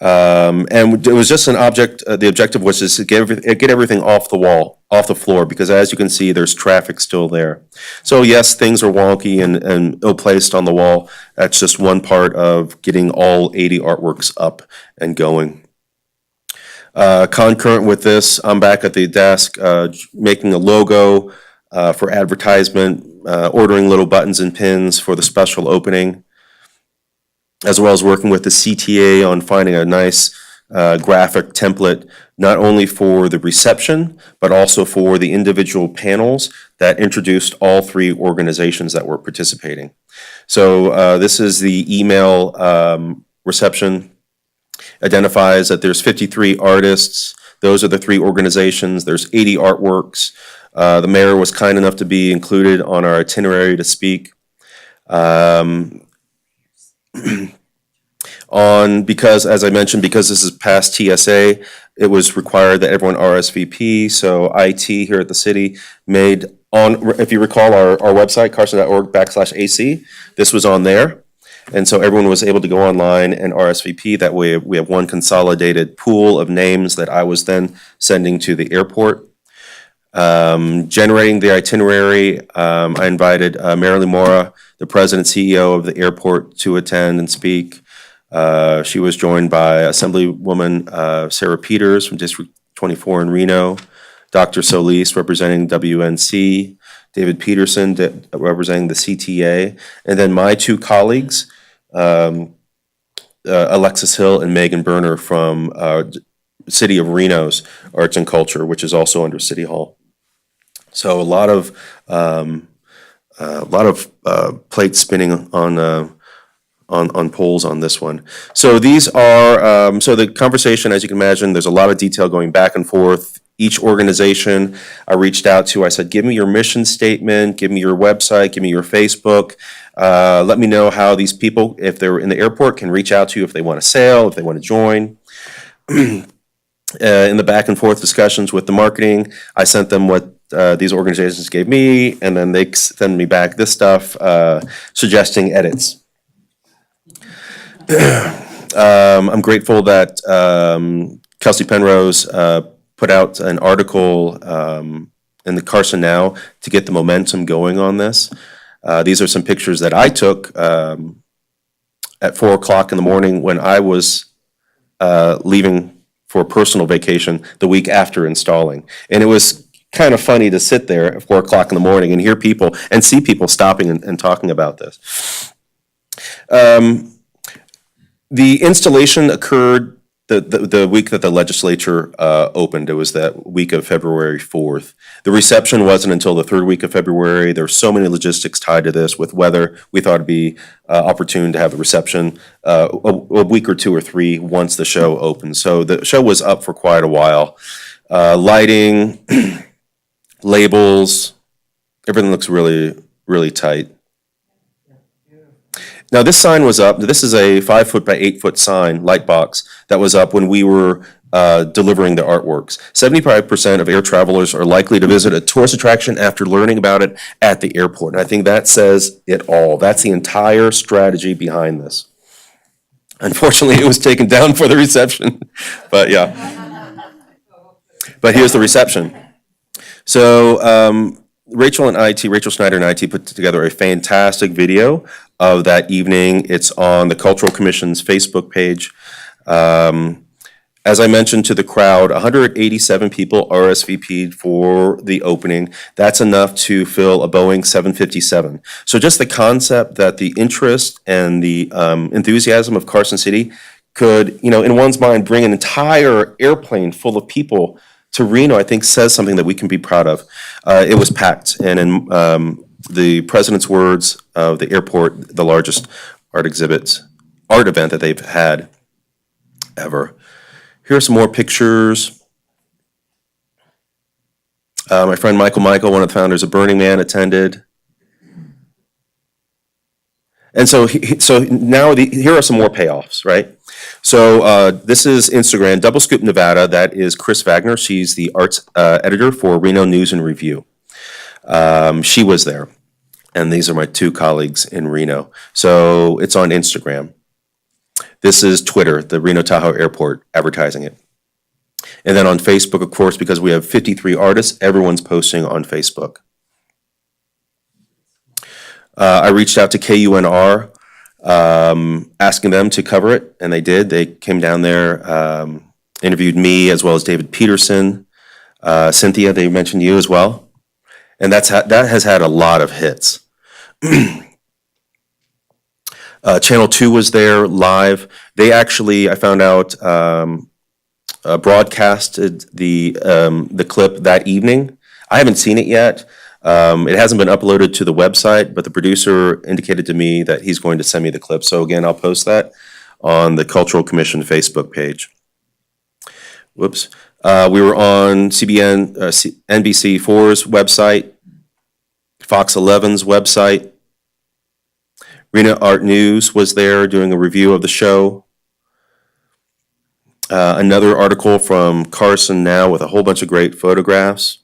And it was just an object, the objective was just to get everything off the wall, off the floor, because as you can see, there's traffic still there. So yes, things are wonky and ill-placed on the wall. That's just one part of getting all 80 artworks up and going. Concurrent with this, I'm back at the desk making a logo for advertisement, ordering little buttons and pins for the special opening, as well as working with the CTA on finding a nice graphic template, not only for the reception, but also for the individual panels that introduced all three organizations that were participating. So this is the email reception. Identifies that there's 53 artists. Those are the three organizations. There's 80 artworks. The mayor was kind enough to be included on our itinerary to speak. Because, as I mentioned, because this is past TSA, it was required that everyone RSVP. So IT here at the city made if you recall our website, carson.org/AC, this was on there. And so everyone was able to go online and RSVP. That way we have one consolidated pool of names that I was then sending to the airport. Generating the itinerary, I invited Marilyn Mora, the president CEO of the airport, to attend and speak. She was joined by Assemblywoman Sarah Peters from District 24 in Reno, Dr. Solis representing WNC, David Peterson representing the CTA, and then my two colleagues, Alexis Hill and Megan Berner from City of Reno's Arts and Culture, which is also under City Hall. So a lot of plates spinning on polls on this one. So these are, so the conversation, as you can imagine, there's a lot of detail going back and forth. Each organization I reached out to, I said, give me your mission statement, give me your website, give me your Facebook. Let me know how these people, if they're in the airport, can reach out to you if they want to sail, if they want to join. In the back and forth discussions with the marketing, I sent them what these organizations gave me, and then they send me back this stuff, suggesting edits. I'm grateful that Kelsey Penrose put out an article in the Carson Now to get the momentum going on this. These are some pictures that I took at 4 o'clock in the morning when I was leaving for a personal vacation the week after installing. And it was kind of funny to sit there at 4 o'clock in the morning and hear people and see people stopping and talking about this. The installation occurred the week that the legislature opened. It was that week of February 4th. The reception wasn't until the third week of February. There were so many logistics tied to this with weather. We thought it'd be opportune to have the reception a week or two or three once the show opened. So the show was up for quite a while. Lighting, labels, everything looks really, really tight. Now, this sign was up, this is a 5-foot by 8-foot sign, light box, that was up when we were delivering the artworks. 75% of air travelers are likely to visit a tourist attraction after learning about it at the airport. And I think that says it all. That's the entire strategy behind this. Unfortunately, it was taken down for the reception, but yeah. But here's the reception. So Rachel Schneider and IT put together a fantastic video of that evening. It's on the Cultural Commission's Facebook page. As I mentioned to the crowd, 187 people RSVP'd for the opening. That's enough to fill a Boeing 757. So just the concept that the interest and the enthusiasm of Carson City could, in one's mind, bring an entire airplane full of people to Reno, I think says something that we can be proud of. It was packed, and in the president's words of the airport, the largest art event that they've had ever. Here are some more pictures. My friend Michael, one of the founders of Burning Man, attended. And so now here are some more payoffs, right? So this is Instagram, Double Scoop Nevada. That is Chris Wagner. She's the arts editor for Reno News and Review. She was there. And these are my two colleagues in Reno. So it's on Instagram. This is Twitter, the Reno Tahoe Airport advertising it. And then on Facebook, of course, because we have 53 artists, everyone's posting on Facebook. I reached out to KUNR, asking them to cover it, and they did. They came down there, interviewed me as well as David Peterson. Cynthia, they mentioned you as well. And that has had a lot of hits. Channel 2 was there live. They actually, I found out, broadcasted the clip that evening. I haven't seen it yet. It hasn't been uploaded to the website, but the producer indicated to me that he's going to send me the clip. So again, I'll post that on the Cultural Commission Facebook page. Whoops. We were on NBC4's website, Fox 11's website. Reno Art News was there doing a review of the show. Another article from Carson Now with a whole bunch of great photographs.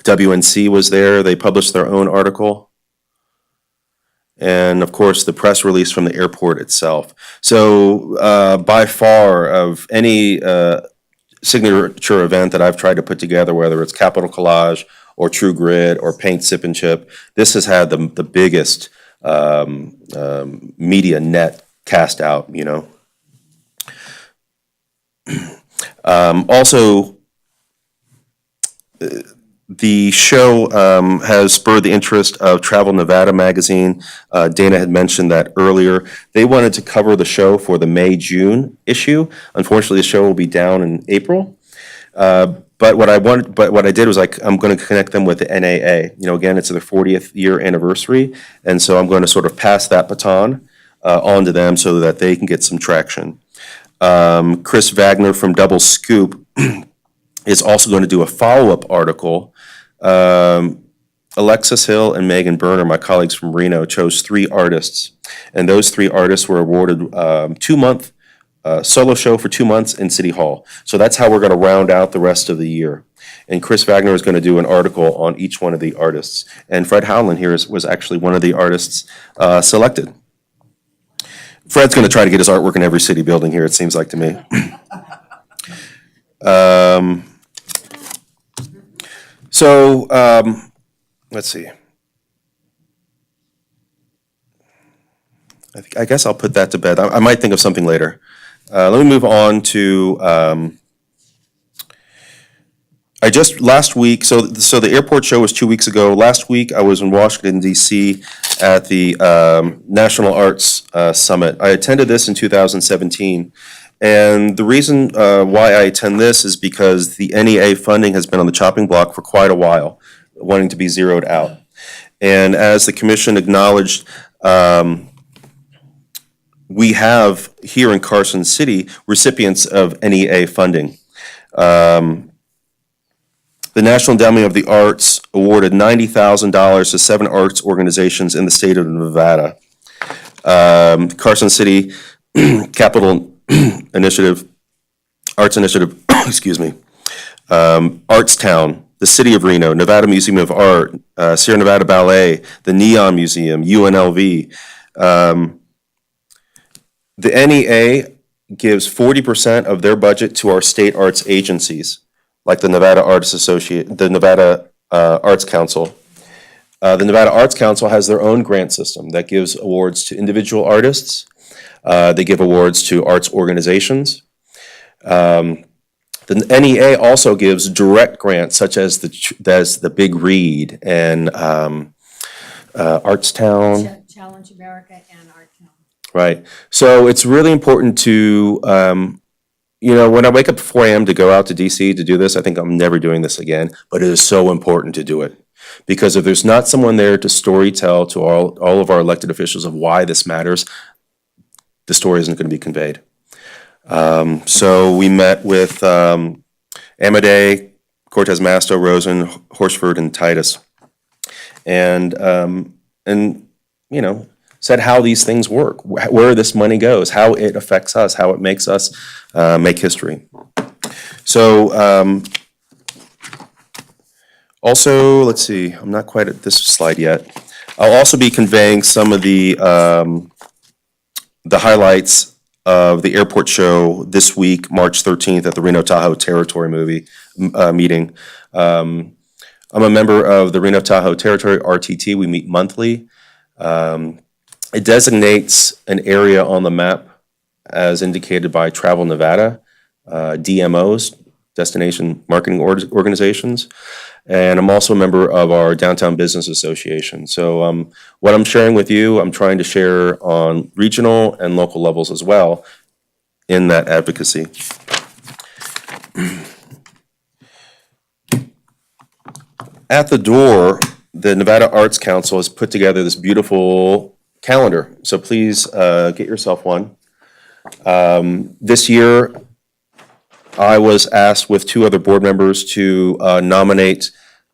WNC was there. They published their own article. And of course, the press release from the airport itself. So by far of any signature event that I've tried to put together, whether it's Capital Collage or True Grid or Paint Sip and Chip, this has had the biggest media net cast out, Also, the show has spurred the interest of Travel Nevada magazine. Dana had mentioned that earlier. They wanted to cover the show for the May-June issue. Unfortunately, the show will be down in April. But what I did was I'm going to connect them with the NAA. Again, it's their 40th year anniversary, and so I'm going to sort of pass that baton on to them so that they can get some traction. Chris Wagner from Double Scoop is also going to do a follow-up article. Alexis Hill and Megan Berner, my colleagues from Reno, chose 3 artists, and those 3 artists were awarded 2-month solo show for 2 months in City Hall. So that's how we're going to round out the rest of the year. And Chris Wagner is going to do an article on each one of the artists. And Fred Howland here was actually one of the artists selected. Fred's going to try to get his artwork in every city building here, it seems like to me. Let's see. I guess I'll put that to bed. I might think of something later. Let me move on to, last week, so the airport show was 2 weeks ago. Last week, I was in Washington, D.C. at the National Arts Summit. I attended this in 2017. And the reason why I attend this is because the NEA funding has been on the chopping block for quite a while, wanting to be zeroed out. And as the commission acknowledged, we have here in Carson City recipients of NEA funding. the National Endowment of the Arts awarded $90,000 to 7 arts organizations in the state of Nevada. Carson City Capital Initiative, Arts Initiative, excuse me, Arts Town, the City of Reno, Nevada Museum of Art, Sierra Nevada Ballet, the Neon Museum, UNLV. The NEA gives 40% of their budget to our state arts agencies, like the Nevada Arts Council. The Nevada Arts Council has their own grant system that gives awards to individual artists. They give awards to arts organizations. The NEA also gives direct grants, such as the Big Read and Artstown.
Challenge America and Art Town.
Right. So it's really important to, when I wake up at 4 a.m. to go out to DC to do this, I think I'm never doing this again, but it is so important to do it. Because if there's not someone there to storytell to all of our elected officials of why this matters, the story isn't going to be conveyed. So we met with Amadei, Cortez Masto, Rosen, Horsford, and Titus. And said how these things work, where this money goes, how it affects us, how it makes us make history. So also, let's see, I'm not quite at this slide yet. I'll also be conveying some of the highlights of the airport show this week, March 13th, at the Reno Tahoe Territory meeting. I'm a member of the Reno Tahoe Territory, RTT. We meet monthly. It designates an area on the map as indicated by Travel Nevada, DMOs, Destination Marketing Organizations, and I'm also a member of our Downtown Business Association. So what I'm sharing with you, I'm trying to share on regional and local levels as well in that advocacy. At the door, the Nevada Arts Council has put together this beautiful calendar, so please get yourself one. This year, I was asked with 2 other board members to nominate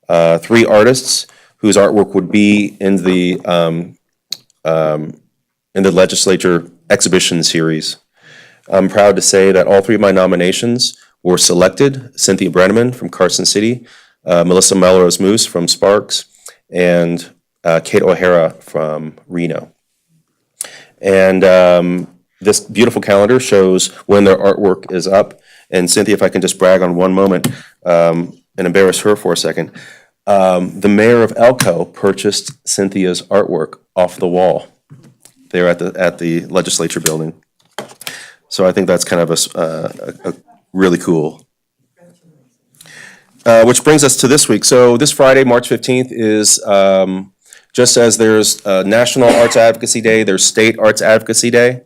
3 artists whose artwork would be in the legislature exhibition series. I'm proud to say that all 3 of my nominations were selected: Cynthia Brenneman from Carson City, Melissa Melrose Moose from Sparks, and Kate O'Hara from Reno. And this beautiful calendar shows when their artwork is up. And Cynthia, if I can just brag on one moment and embarrass her for a second, the mayor of Elko purchased Cynthia's artwork off the wall there at the legislature building. So I think that's kind of a really cool. Which brings us to this week. So this Friday, March 15th, is just as there's National Arts Advocacy Day, there's State Arts Advocacy Day.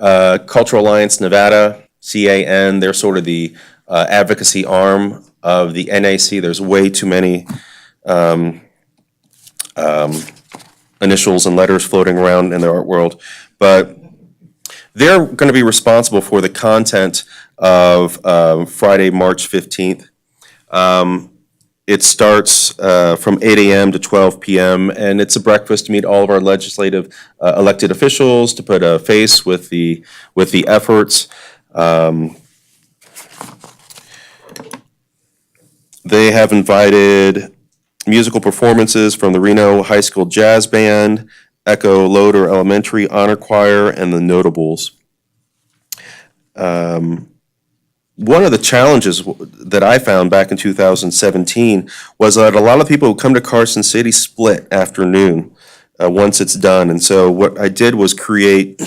Cultural Alliance Nevada, CAN, they're sort of the advocacy arm of the NAC. There's way too many initials and letters floating around in the art world. But they're going to be responsible for the content of Friday, March 15th. It starts from 8 a.m. to 12 p.m., and it's a breakfast to meet all of our legislative elected officials, to put a face with the efforts. They have invited musical performances from the Reno High School Jazz Band, Echo Loader Elementary Honor Choir, and the Notables. One of the challenges that I found back in 2017 was that a lot of people who come to Carson City split afternoon once it's done. And so what I did was create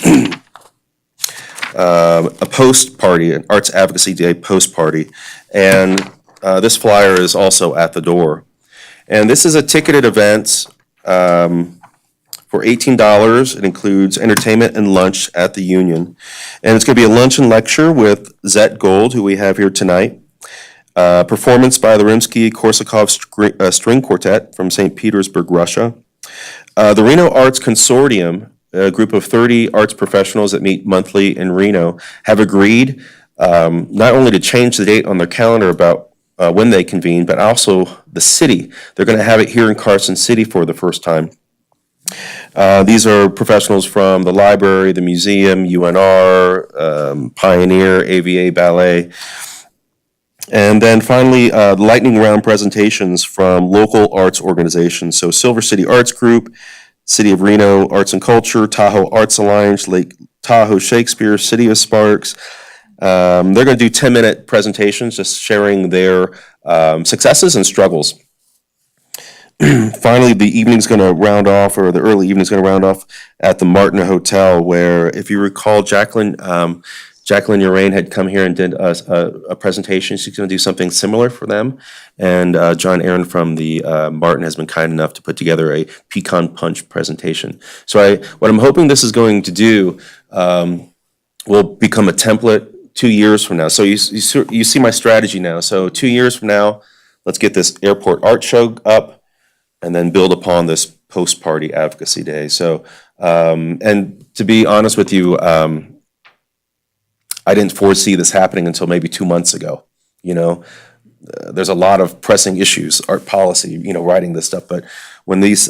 a post party, an Arts Advocacy Day post party. And this flyer is also at the door. And this is a ticketed event for $18. It includes entertainment and lunch at the Union. And it's going to be a lunch and lecture with Zet Gold, who we have here tonight. Performance by the Rimsky-Korsakov String Quartet from St. Petersburg, Russia. The Reno Arts Consortium, a group of 30 arts professionals that meet monthly in Reno, have agreed not only to change the date on their calendar when they convene, but also the city. They're going to have it here in Carson City for the first time. These are professionals from the library, the museum, UNR, Pioneer, AVA, Ballet. And then finally, lightning round presentations from local arts organizations. So Silver City Arts Group, City of Reno Arts and Culture, Tahoe Arts Alliance, Lake Tahoe Shakespeare, City of Sparks. They're going to do 10-minute presentations, just sharing their successes and struggles. Finally, the evening's going to round off, or the early evening's going to round off at the Martin Hotel, where, if you recall, Jacqueline Urain had come here and did a presentation. She's going to do something similar for them. And John Aaron from the Martin has been kind enough to put together a pecan punch presentation. So what I'm hoping this is going to do will become a template 2 years from now. So you see my strategy now. So 2 years from now, let's get this airport art show up, and then build upon this post-party advocacy day. So, and to be honest with you, I didn't foresee this happening until maybe 2 months ago. There's a lot of pressing issues, art policy, writing this stuff. But when these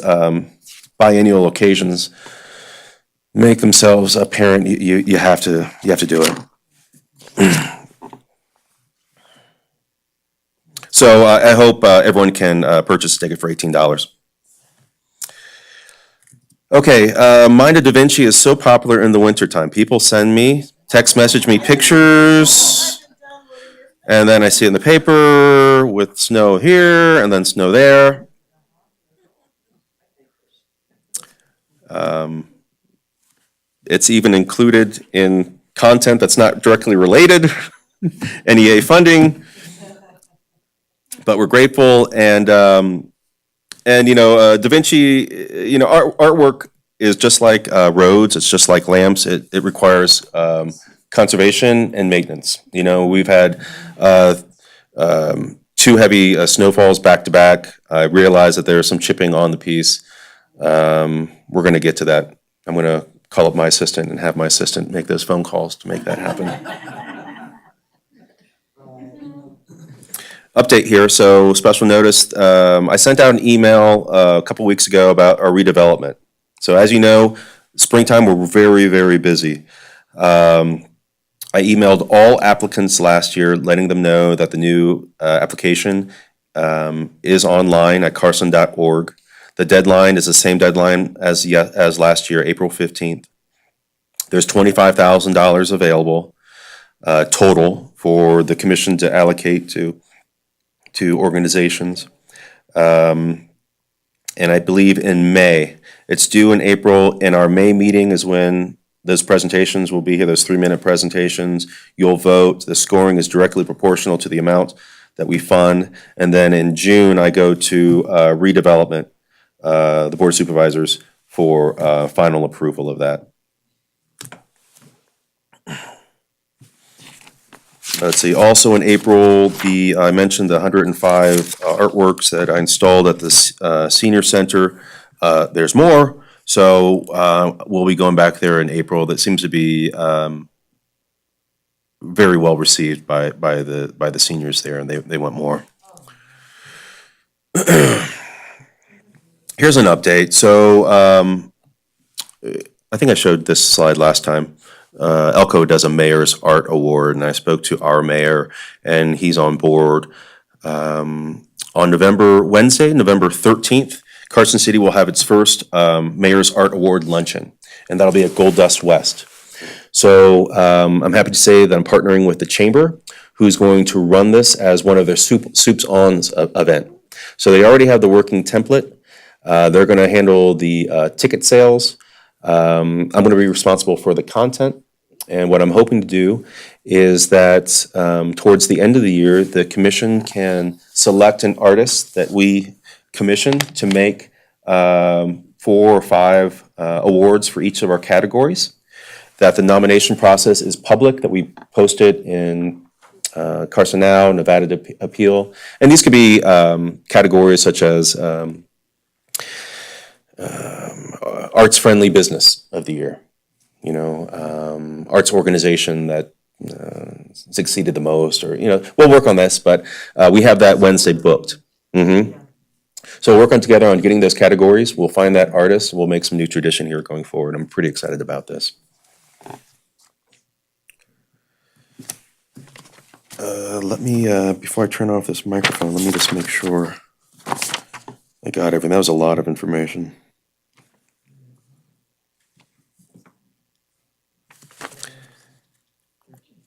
biennial occasions make themselves apparent, you have to do it. So I hope everyone can purchase a ticket for $18. Okay, Mind of Da Vinci is so popular in the wintertime. People text message me pictures, and then I see it in the paper with snow here and then snow there. It's even included in content that's not directly related, NEA funding. But we're grateful, and Da Vinci, artwork is just like roads. It's just like lamps. It requires conservation and maintenance. We've had 2 heavy snowfalls back to back. I realize that there's some chipping on the piece. We're going to get to that. I'm going to call up my assistant and have my assistant make those phone calls to make that happen. Update here, so special notice, I sent out an email a couple weeks ago about our redevelopment. So as you know, springtime, we're very, very busy. I emailed all applicants last year, letting them know that the new application is online at carson.org. The deadline is the same deadline as last year, April 15th. There's $25,000 available total for the commission to allocate to organizations. And I believe in May. It's due in April, and our May meeting is when those presentations will be here, those 3-minute presentations. You'll vote. The scoring is directly proportional to the amount that we fund. And then in June, I go to redevelopment, the Board of Supervisors, for final approval of that. Let's see, also in April, I mentioned the 105 artworks that I installed at the senior center. There's more, so we'll be going back there in April. That seems to be very well received by the seniors there, and they want more. Here's an update. So I think I showed this slide last time. Elko does a Mayor's Art Award, and I spoke to our mayor, and he's on board. On Wednesday, November 13th, Carson City will have its first Mayor's Art Award luncheon, and that'll be at Gold Dust West. So I'm happy to say that I'm partnering with the Chamber, who's going to run this as one of their Soups Ons event. So they already have the working template. They're going to handle the ticket sales. I'm going to be responsible for the content. And what I'm hoping to do is that towards the end of the year, the commission can select an artist that we commission to make 4 or 5 awards for each of our categories. That the nomination process is public, that we post it in Carson Now, Nevada Appeal. And these could be categories such as Arts Friendly Business of the Year. Arts organization that succeeded the most, or, we'll work on this, but we have that Wednesday booked. So we'll work on together on getting those categories. We'll find that artist. We'll make some new tradition here going forward. I'm pretty excited about this. Let me, before I turn off this microphone, let me just make sure I got everything. That was a lot of information.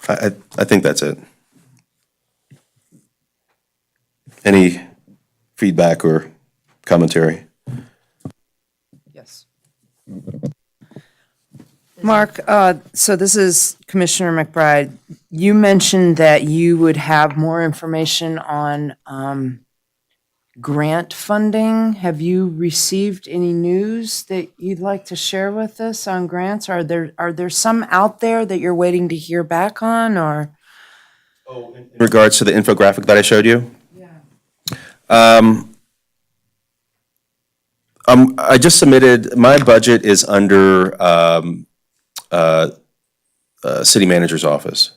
I think that's it. Any feedback or commentary?
Yes. Mark, so this is Commissioner McBride. You mentioned that you would have more information on grant funding. Have you received any news that you'd like to share with us on grants? Are there some out there that you're waiting to hear back on, or?
In regards to the infographic that I showed you? I just submitted, my budget is under city manager's office.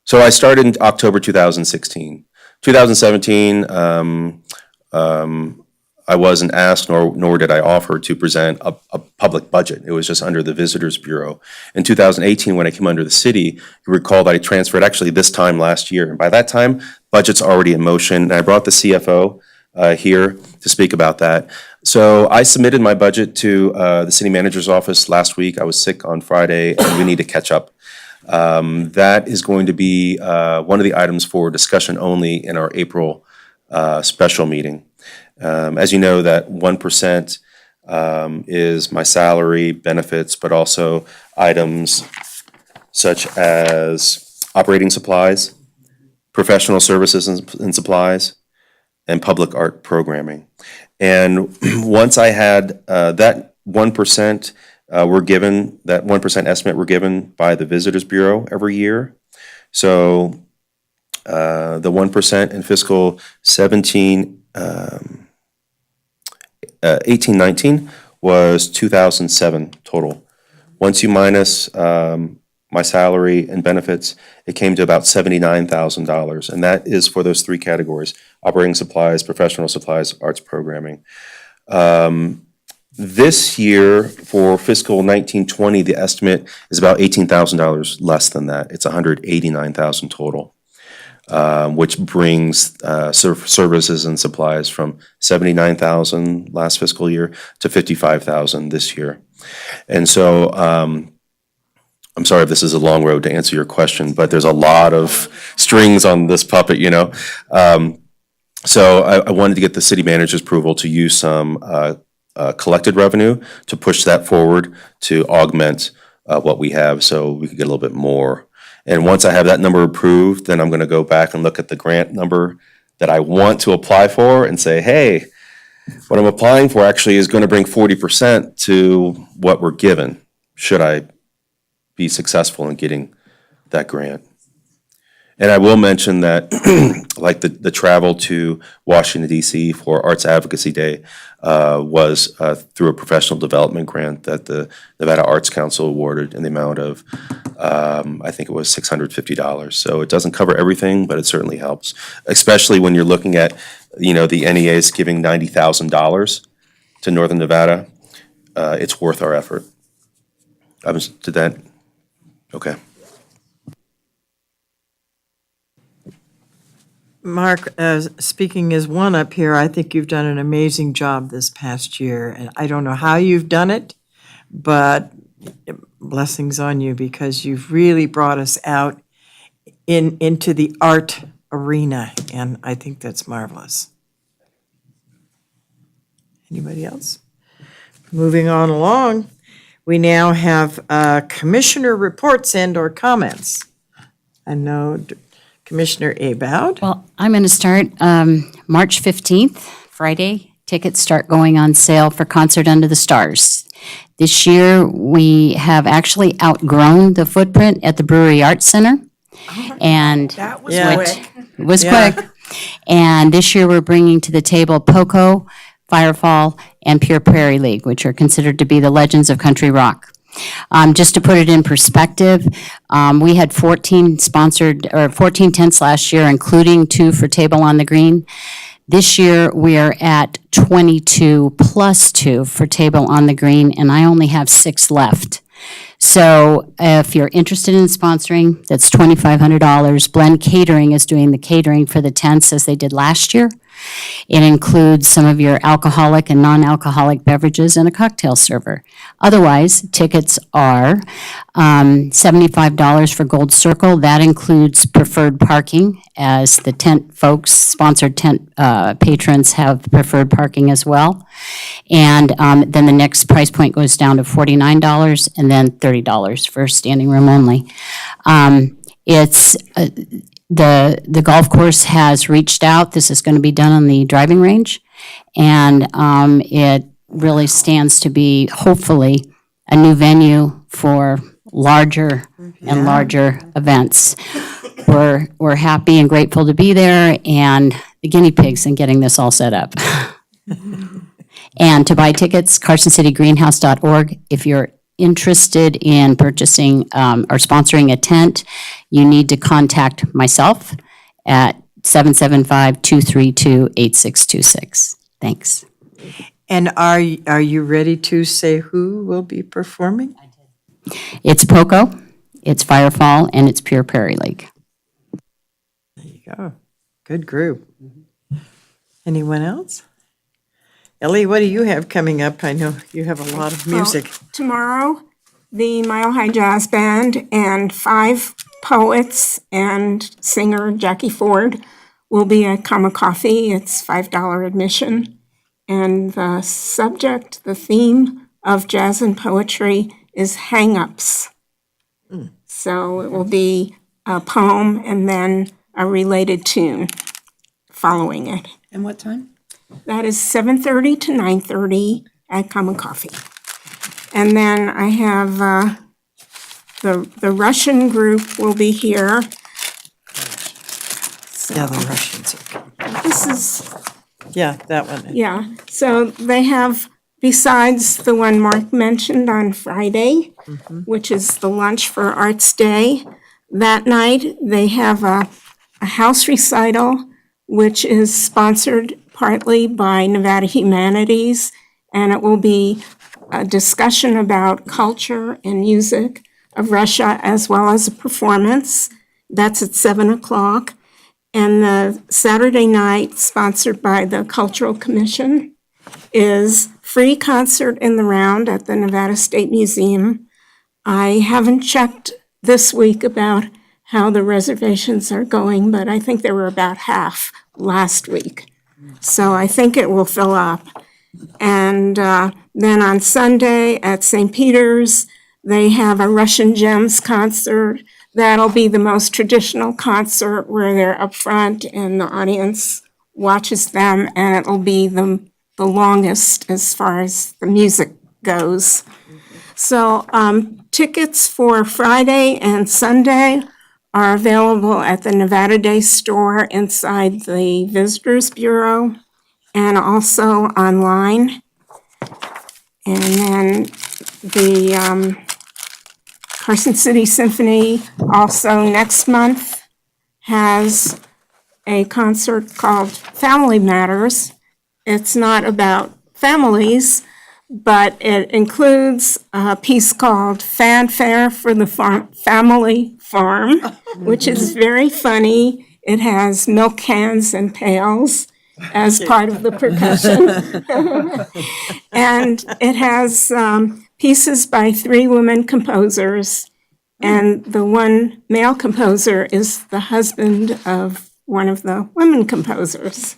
So I started in October 2016. 2017, I wasn't asked, nor did I offer to present a public budget. It was just under the Visitors Bureau. In 2018, when I came under the city, you recall that I transferred actually this time last year. And by that time, budget's already in motion. And I brought the CFO here to speak about that. So I submitted my budget to the city manager's office last week. I was sick on Friday, and we need to catch up. That is going to be one of the items for discussion only in our April special meeting. As you know, that 1% is my salary, benefits, but also items such as operating supplies, professional services and supplies, and public art programming. And once I had that 1%, that 1% estimate were given by the Visitors Bureau every year. So the 1% in fiscal 18-19 was 2007 total. Once you minus my salary and benefits, it came to about $79,000. And that is for those three categories: operating supplies, professional supplies, arts programming. This year, for fiscal 19-20, the estimate is about $18,000 less than that. It's $189,000 total, which brings services and supplies from $79,000 last fiscal year to $55,000 this year. And so I'm sorry if this is a long road to answer your question, but there's a lot of strings on this puppet, So I wanted to get the city manager's approval to use some collected revenue to push that forward to augment what we have, so we could get a little bit more. And once I have that number approved, then I'm going to go back and look at the grant number that I want to apply for and say, hey, what I'm applying for actually is going to bring 40% to what we're given, should I be successful in getting that grant. And I will mention that, like the travel to Washington, D.C. for Arts Advocacy Day was through a professional development grant that the Nevada Arts Council awarded in the amount of, I think it was $650. So it doesn't cover everything, but it certainly helps, especially when you're looking at, the NEA's giving $90,000 to Northern Nevada. It's worth our effort. Did that? Okay.
Mark, speaking as one up here, I think you've done an amazing job this past year, and I don't know how you've done it, but blessings on you, because you've really brought us out into the art arena, and I think that's marvelous. Anybody else? Moving on along, we now have commissioner reports and/or comments. I know Commissioner Aboud.
Well, I'm going to start March 15th, Friday. Tickets start going on sale for Concert Under the Stars. This year, we have actually outgrown the footprint at the Brewery Arts Center. And
That was
quick.
it was
Yeah.
quick. And this year, we're bringing to the table POCO, Firefall, and Pure Prairie League, which are considered to be the legends of country rock. Just to put it in perspective, we had 14 sponsored, or 14 tents last year, including 2 for Table on the Green. This year, we are at 22 plus 2 for Table on the Green, and I only have 6 left. So if you're interested in sponsoring, that's $2,500. Blend Catering is doing the catering for the tents as they did last year. It includes some of your alcoholic and non-alcoholic beverages and a cocktail server. Otherwise, tickets are $75 for Gold Circle. That includes preferred parking, as the tent folks, sponsored tent patrons have preferred parking as well. And then the next price point goes down to $49 and then $30 for standing room only. It's the golf course has reached out. This is going to be done on the driving range, and it really stands to be, hopefully, a new venue for larger and larger events. We're happy and grateful to be there, and the guinea pigs in getting this all set up. And to buy tickets, carsоncitygreenhouse.org. If you're interested in purchasing or sponsoring a tent, you need to contact myself at 775-232-8626. Thanks.
And are you ready to say who will be performing?
It's POCO, it's Firefall, and it's Pure Prairie League.
There you go. Good group. Anyone else? Ellie, what do you have coming up? I know you have a lot of music.
Tomorrow, the Mile High Jazz Band and 5 poets and singer Jackie Ford will be at Kama Coffee. It's $5 admission. And the subject, the theme of jazz and poetry is hang-ups. So it will be a poem and then a related tune following it.
And what time?
That is 7:30 to 9:30 at Common Coffee. And then I have the Russian group will be here.
Yeah, the Russians.
This is,
Yeah, that one.
yeah, so they have, besides the one Mark mentioned on Friday, which is the Lunch for Arts Day, that night they have a house recital, which is sponsored partly by Nevada Humanities, and it will be a discussion about culture and music of Russia, as well as a performance. That's at 7 o'clock. And the Saturday night, sponsored by the Cultural Commission, is free concert in the round at the Nevada State Museum. I haven't checked this week about how the reservations are going, but I think they were about half last week. So I think it will fill up. And then on Sunday at St. Peter's, they have a Russian Gems concert. That'll be the most traditional concert where they're up front and the audience watches them, and it'll be the longest as far as the music goes. So tickets for Friday and Sunday are available at the Nevada Day store inside the Visitors Bureau and also online. And then the Carson City Symphony also next month has a concert called Family Matters. It's not about families, but it includes a piece called Fanfare for the Family Farm, which is very funny. It has milk cans and pails as part of the percussion. And it has pieces by 3 women composers, and the one male composer is the husband of one of the women composers.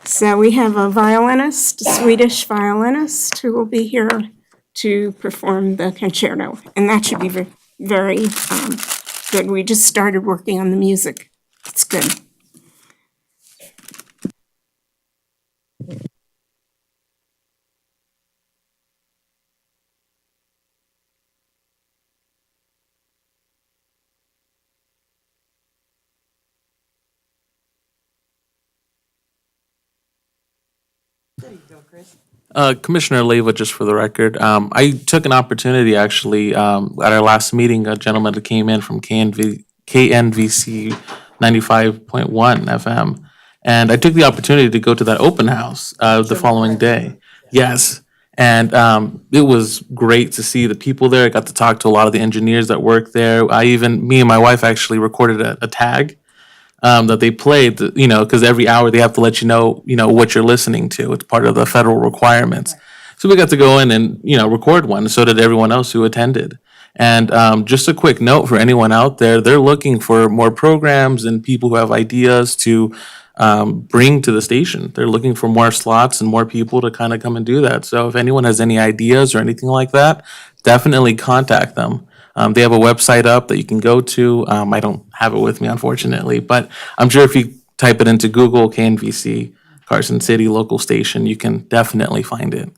So we have a violinist, a Swedish violinist, who will be here to perform the concerto, and that should be very good. We just started working on the music. It's good.
Commissioner Leyva, just for the record, I took an opportunity actually, at our last meeting, a gentleman that came in from KNVC 95.1 FM. And I took the opportunity to go to that open house, the following day. Yes. And, it was great to see the people there. I got to talk to a lot of the engineers that work there. Me and my wife actually recorded a tag that they played, because every hour they have to let you know, what you're listening to. It's part of the federal requirements. So we got to go in and, record one. So did everyone else who attended. And just a quick note for anyone out there, they're looking for more programs and people who have ideas to bring to the station. They're looking for more slots and more people to kind of come and do that. So if anyone has any ideas or anything like that, definitely contact them. They have a website up that you can go to. I don't have it with me, unfortunately, but I'm sure if you type it into Google, KNVC, Carson City local station, you can definitely find it.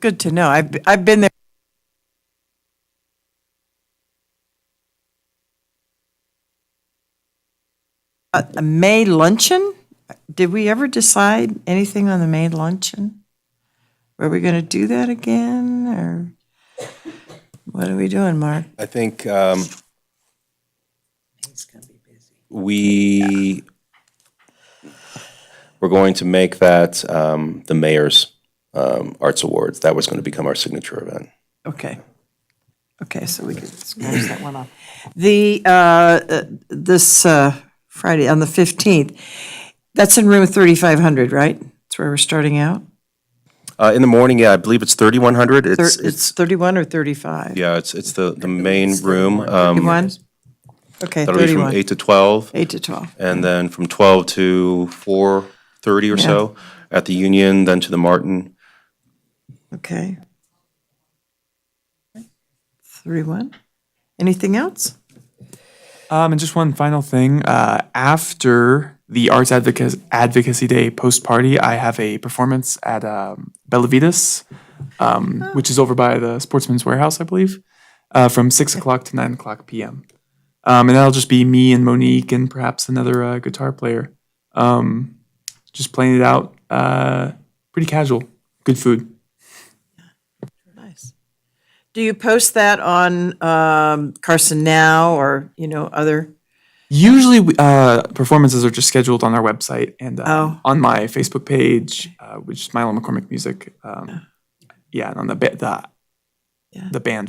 Good to know. I've been there. A May luncheon? Did we ever decide anything on the May luncheon? Were we going to do that again, or what are we doing, Mark?
I think we're going to make that the mayor's Arts Awards. That was going to become our signature event.
Okay. Okay, so we could scratch that one off. This Friday, on the 15th, that's in room 3500, right? That's where we're starting out?
In the morning, yeah, I believe it's 3100.
It's 31 or 35?
Yeah, it's the main room.
31? Okay,
That'll be from
31.
8 to 12.
8 to 12.
And then from 12 to 4:30 or so at the Union, then to the Martin.
Okay. 31. Anything else?
And just one final thing. After the Arts Advocacy Day post party, I have a performance at Bellavides, which is over by the Sportsman's Warehouse, I believe, from 6 o'clock to 9 o'clock p.m. And that'll just be me and Monique and perhaps another guitar player. Just playing it out. Pretty casual. Good food.
Nice. Do you post that on Carson Now or, other?
Usually, performances are just scheduled on our website and on my Facebook page, which is Milo McCormick Music. And on the band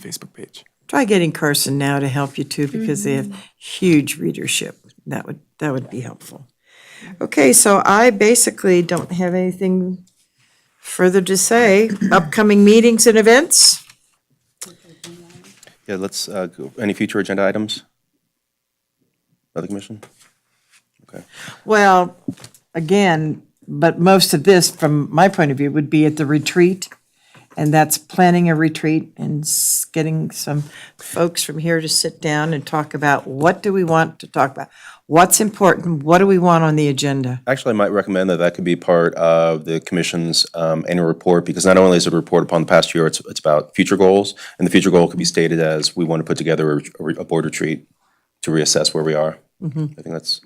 Facebook page.
Try getting Carson Now to help you too, because they have huge readership. That would be helpful. Okay, so I basically don't have anything further to say. Upcoming meetings and events?
Yeah, let's go. Any future agenda items? Other commission? Okay.
Well, again, but most of this, from my point of view, would be at the retreat. And that's planning a retreat and getting some folks from here to sit down and talk about what do we want to talk about? What's important? What do we want on the agenda?
Actually, I might recommend that could be part of the commission's annual report, because not only is it a report upon the past year, it's about future goals. And the future goal could be stated as, we want to put together a board retreat to reassess where we are. I think that's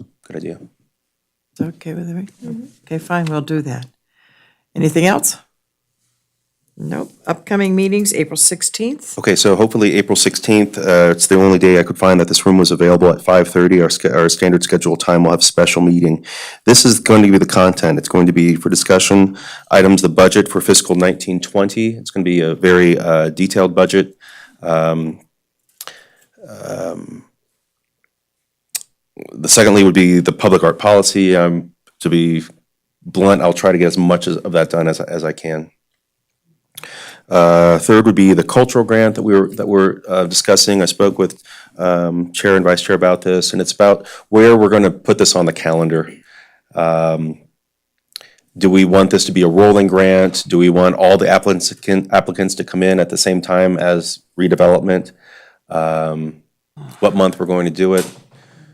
a good idea.
Is that okay with everybody? Okay, fine, we'll do that. Anything else? Nope. Upcoming meetings, April 16th.
Okay, so hopefully April 16th, it's the only day I could find that this room was available at 5:30. Our standard scheduled time, will have a special meeting. This is going to be the content. It's going to be for discussion items, the budget for fiscal 1920. It's going to be a very detailed budget. The secondly would be the public art policy. To be blunt, I'll try to get as much of that done as I can. Third would be the cultural grant that we're discussing. I spoke with Chair and Vice Chair about this, and it's about where we're going to put this on the calendar. Do we want this to be a rolling grant? Do we want all the applicants to come in at the same time as redevelopment? What month we're going to do it?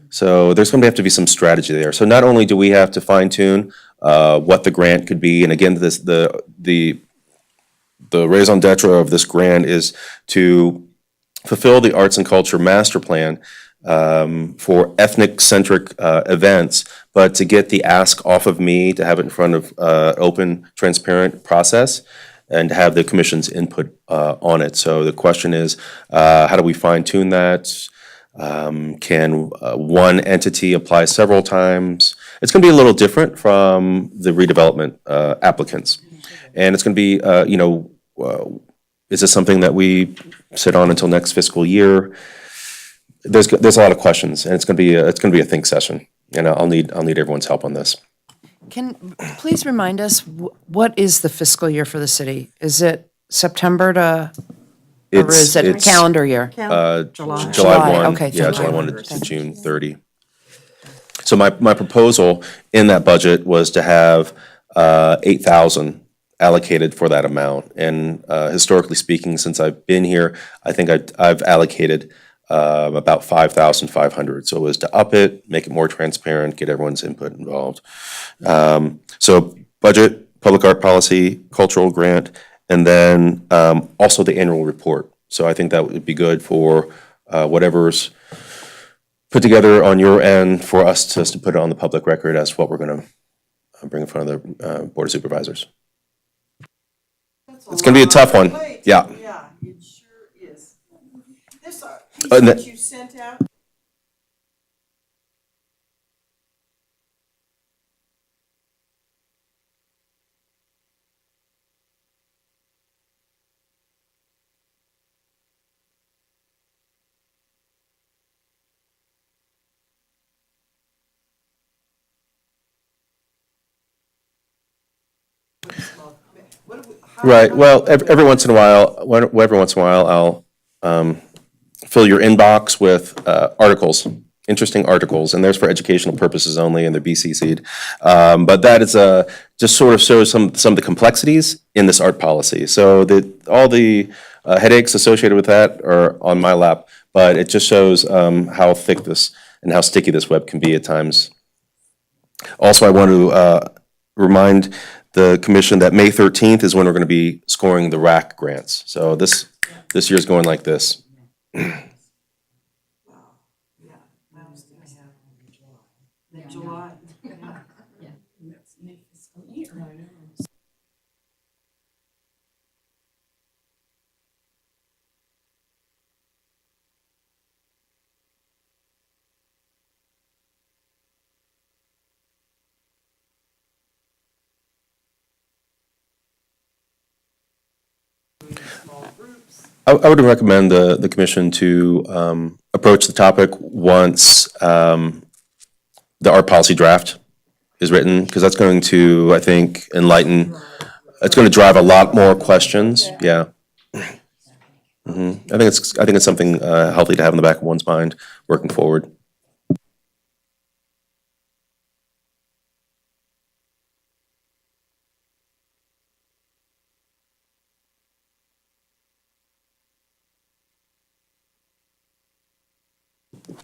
So there's going to have to be some strategy there. So not only do we have to fine tune what the grant could be, and again, the raison d'etre of this grant is to fulfill the arts and culture master plan, for ethnic-centric events, but to get the ask off of me to have it in front of open, transparent process and have the commission's input on it. So the question is, how do we fine tune that? Can one entity apply several times? It's going to be a little different from the redevelopment applicants. And it's going to be, is this something that we sit on until next fiscal year? There's a lot of questions, and it's going to be a think session, and I'll need everyone's help on this.
Can, please remind us, what is the fiscal year for the city? Is it September to, or is it
It's-
calendar year?
July.
July 1.
Okay,
Yeah,
thank
July
you.
1 to June 30. So my proposal in that budget was to have 8,000 allocated for that amount. And historically speaking, since I've been here, I think I've allocated about 5,500. So it was to up it, make it more transparent, get everyone's input involved. So budget, public art policy, cultural grant, and then also the annual report. So I think that would be good for whatever's put together on your end for us to put it on the public record as what we're going to bring in front of the Board of Supervisors. It's going to be a tough one. Yeah.
Yeah, it sure is. This,
And
that
that-
you sent out?
Right. Well, every once in a while, I'll fill your inbox with articles, interesting articles, and there's for educational purposes only, and they're BCC'd. But that is just sort of shows some of the complexities in this art policy. So all the headaches associated with that are on my lap, but it just shows how thick this and how sticky this web can be at times. Also, I want to remind the commission that May 13th is when we're going to be scoring the RAC grants. So this year's going like this.
July.
I would recommend the commission to approach the topic once the art policy draft is written, because that's going to, I think, it's going to drive a lot more questions. Yeah. I think it's something healthy to have in the back of one's mind working forward.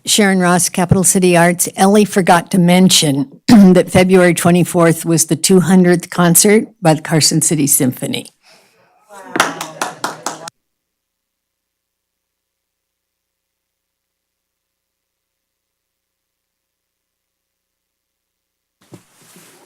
Sharon Ross, Capital City Arts. Ellie forgot to mention that February 24th was the 200th concert by the Carson City Symphony.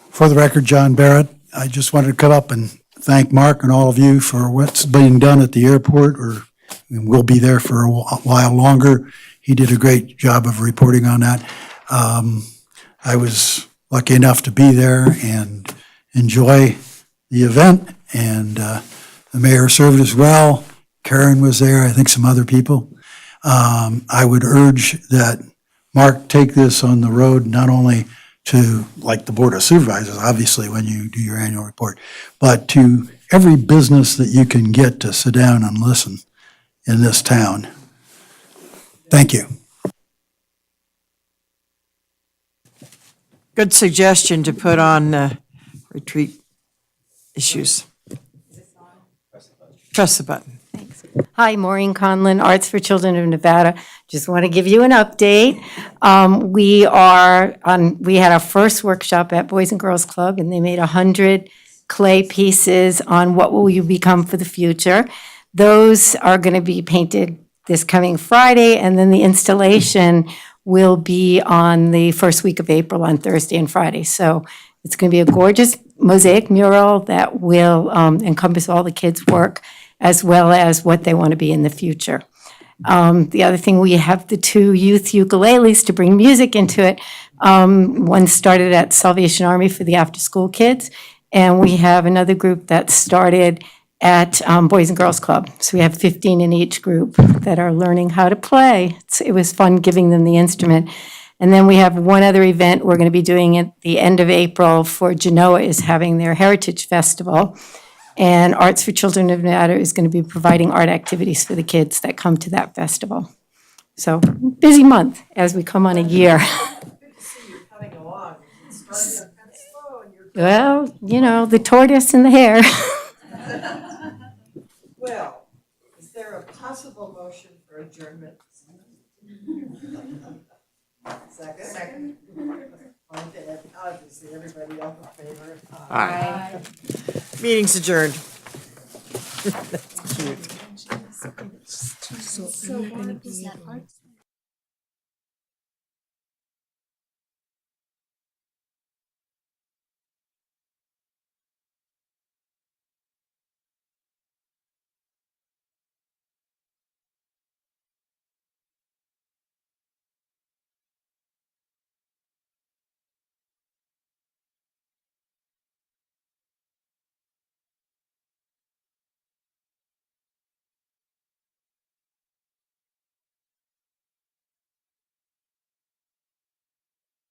For the record, John Barrett, I just wanted to come up and thank Mark and all of you for what's being done at the airport, or we'll be there for a while longer. He did a great job of reporting on that. I was lucky enough to be there and enjoy the event, and the mayor served as well. Karen was there, I think some other people. I would urge that Mark take this on the road, not only to, like the Board of Supervisors, obviously, when you do your annual report, but to every business that you can get to sit down and listen in this town. Thank you.
Good suggestion to put on retreat issues. Press the button.
Hi, Maureen Conlon, Arts for Children of Nevada. Just want to give you an update. We had our first workshop at Boys and Girls Club, and they made 100 clay pieces on what will you become for the future. Those are going to be painted this coming Friday, and then the installation will be on the first week of April on Thursday and Friday. So it's going to be a gorgeous mosaic mural that will encompass all the kids' work as well as what they want to be in the future. The other thing, we have the 2 youth ukuleles to bring music into it. One started at Salvation Army for the after-school kids, and we have another group that started at Boys and Girls Club. So we have 15 in each group that are learning how to play. It was fun giving them the instrument. And then we have one other event we're going to be doing at the end of April for Genoa is having their Heritage Festival. And Arts for Children of Nevada is going to be providing art activities for the kids that come to that festival. So busy month as we come on a year. Well, you know, the tortoise and the hare.
Well, is there a possible motion for adjournment? Second. Okay, obviously, everybody else in favor?
Aye.
Meeting's adjourned.
So, Barb, is that art?